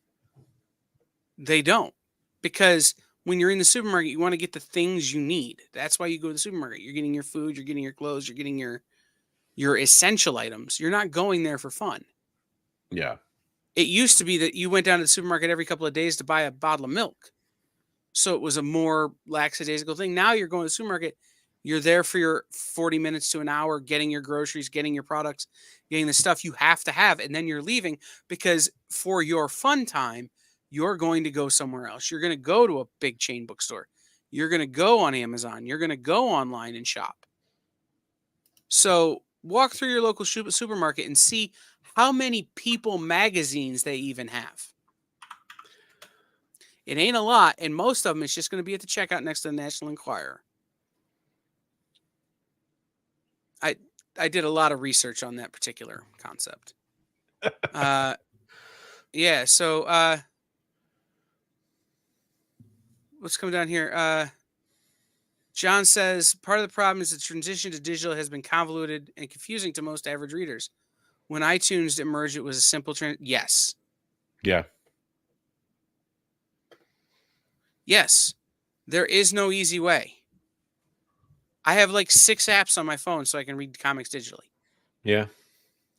They don't. Because when you're in the supermarket, you want to get the things you need. That's why you go to the supermarket. You're getting your food, you're getting your clothes, you're getting your essential items. You're not going there for fun. Yeah. It used to be that you went down to the supermarket every couple of days to buy a bottle of milk. So it was a more lackadaisical thing. Now you're going to the supermarket. You're there for your 40 minutes to an hour, getting your groceries, getting your products, getting the stuff you have to have. And then you're leaving because for your fun time, you're going to go somewhere else. You're going to go to a big chain bookstore. You're going to go on Amazon. You're going to go online and shop. So walk through your local supermarket and see how many People magazines they even have. It ain't a lot, and most of them it's just going to be at the checkout next to the National Enquirer. I did a lot of research on that particular concept. Yeah, so what's coming down here? John says, part of the problem is the transition to digital has been convoluted and confusing to most average readers. When iTunes emerged, it was a simple yes. Yeah. Yes. There is no easy way. I have like 6 apps on my phone so I can read comics digitally. Yeah.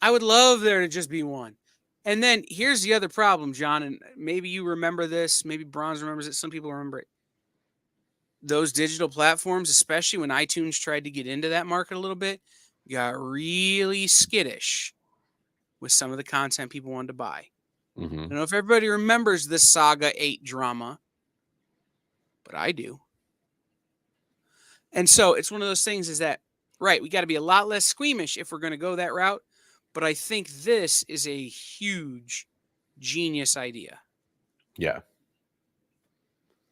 I would love there to just be one. And then here's the other problem, John, and maybe you remember this, maybe Bronze remembers it, some people remember it. Those digital platforms, especially when iTunes tried to get into that market a little bit, got really skittish with some of the content people wanted to buy. Mm-hmm. I don't know if everybody remembers the Saga 8 drama, but I do. And so it's one of those things is that, right, we got to be a lot less squeamish if we're going to go that route. But I think this is a huge, genius idea. Yeah.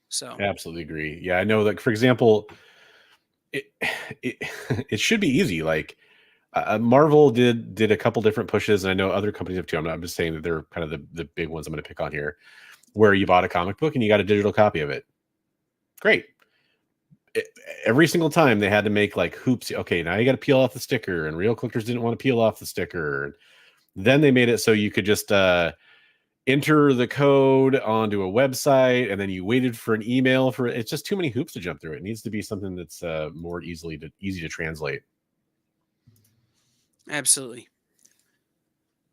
So absolutely agree. Yeah, I know. Like, for example, it should be easy. Like, Marvel did a couple different pushes, and I know other companies have too. I'm just saying that they're kind of the big ones I'm going to pick on here, where you bought a comic book and you got a digital copy of it. Great. Every single time they had to make like hoops. Okay, now you got to peel off the sticker, and real collectors didn't want to peel off the sticker. Then they made it so you could just enter the code onto a website, and then you waited for an email for it. It's just too many hoops to jump through. It needs to be something that's more easy to translate. Absolutely.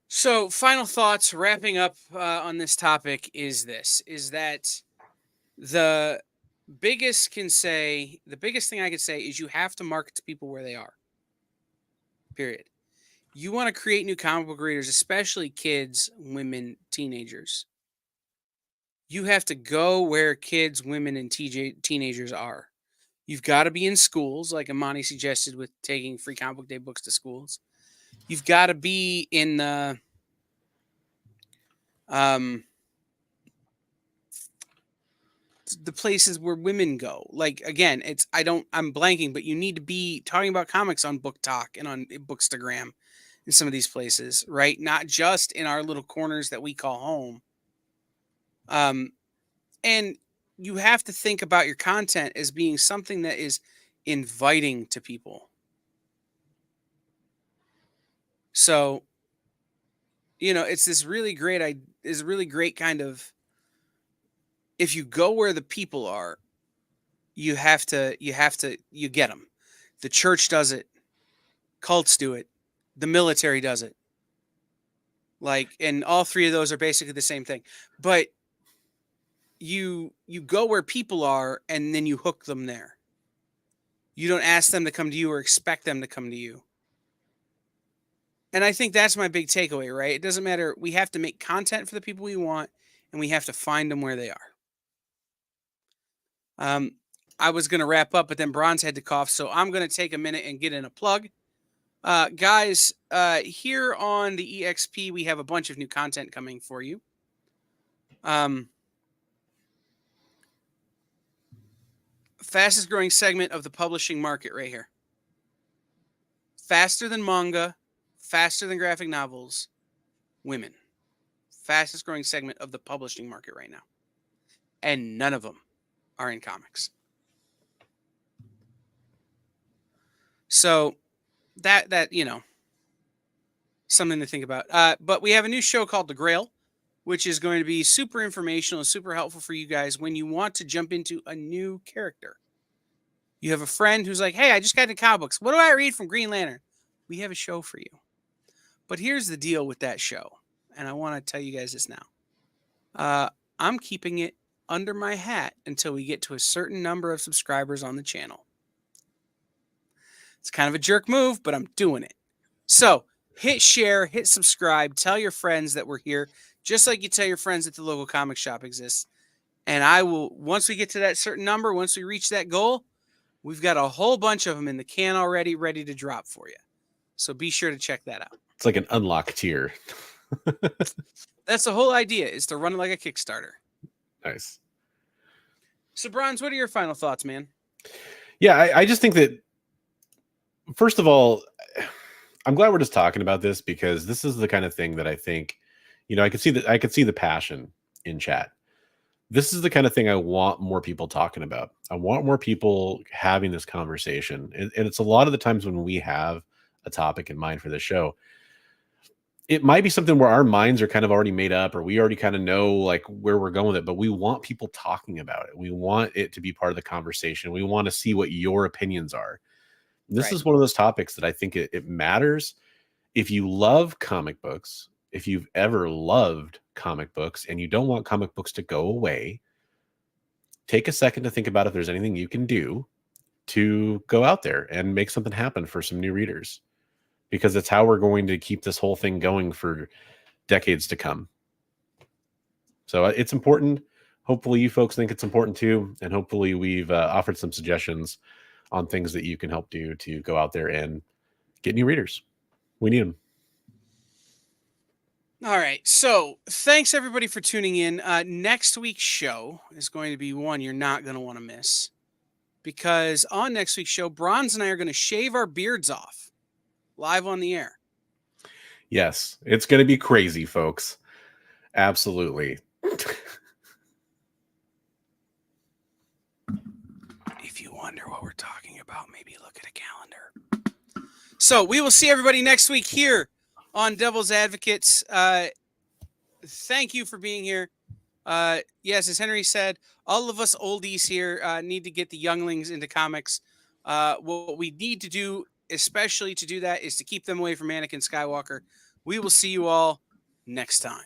So final thoughts, wrapping up on this topic is that the biggest thing I could say is you have to market to people where they are. Period. You want to create new comic book readers, especially kids, women, teenagers. You have to go where kids, women, and teenagers are. You've got to be in schools, like Imani suggested with taking free comic book day books to schools. You've got to be in the places where women go. Like, again, I'm blanking, but you need to be talking about comics on Book Talk and on Bookstagram in some of these places, right? Not just in our little corners that we call home. And you have to think about your content as being something that is inviting to people. So, it's this really great kind of, if you go where the people are, you get them. The church does it. Cults do it. The military does it. Like, and all three of those are basically the same thing. But you go where people are, and then you hook them there. You don't ask them to come to you or expect them to come to you. And I think that's my big takeaway, right? It doesn't matter. We have to make content for the people we want, and we have to find them where they are. I was going to wrap up, but then Bronze had to cough, so I'm going to take a minute and get in a plug. Guys, here on the EXP, we have a bunch of new content coming for you. Fastest growing segment of the publishing market right here. Faster than manga, faster than graphic novels, women. Fastest growing segment of the publishing market right now. And none of them are in comics. So that something to think about. But we have a new show called The Grail, which is going to be super informational and super helpful for you guys when you want to jump into a new character. You have a friend who's like, hey, I just got into comic books. What do I read from Green Lantern? We have a show for you. But here's the deal with that show. And I want to tell you guys this now. I'm keeping it under my hat until we get to a certain number of subscribers on the channel. It's kind of a jerk move, but I'm doing it. So hit share, hit subscribe, tell your friends that we're here, just like you tell your friends that the local comic shop exists. And I will, once we get to that certain number, once we reach that goal, we've got a whole bunch of them in the can already ready to drop for you. So be sure to check that out. It's like an unlock tier. That's the whole idea, is to run it like a Kickstarter. Nice. So, Bronze, what are your final thoughts, man? Yeah, I just think that, first of all, I'm glad we're just talking about this, because this is the kind of thing that I think, I could see the passion in chat. This is the kind of thing I want more people talking about. I want more people having this conversation. And it's a lot of the times when we have a topic in mind for this show, it might be something where our minds are kind of already made up, or we already kind of know like where we're going with it, but we want people talking about it. We want it to be part of the conversation. We want to see what your opinions are. This is one of those topics that I think it matters. If you love comic books, if you've ever loved comic books and you don't want comic books to go away, take a second to think about if there's anything you can do to go out there and make something happen for some new readers, because it's how we're going to keep this whole thing going for decades to come. So it's important. Hopefully you folks think it's important too. And hopefully we've offered some suggestions on things that you can help do to go out there and get new readers. We need them. All right. So thanks everybody for tuning in. Next week's show is going to be one you're not going to want to miss, because on next week's show, Bronze and I are going to shave our beards off live on the air. Yes, it's going to be crazy, folks. Absolutely. If you wonder what we're talking about, maybe look at a calendar. So we will see everybody next week here on Devil's Advocates. Thank you for being here. Yes, as Henry said, all of us oldies here need to get the younglings into comics. What we need to do, especially to do that, is to keep them away from Anakin Skywalker. We will see you all next time.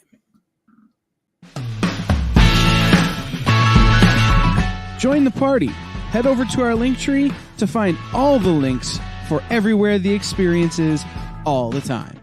Join the party. Head over to our Linktree to find all the links for everywhere the experience is all the time.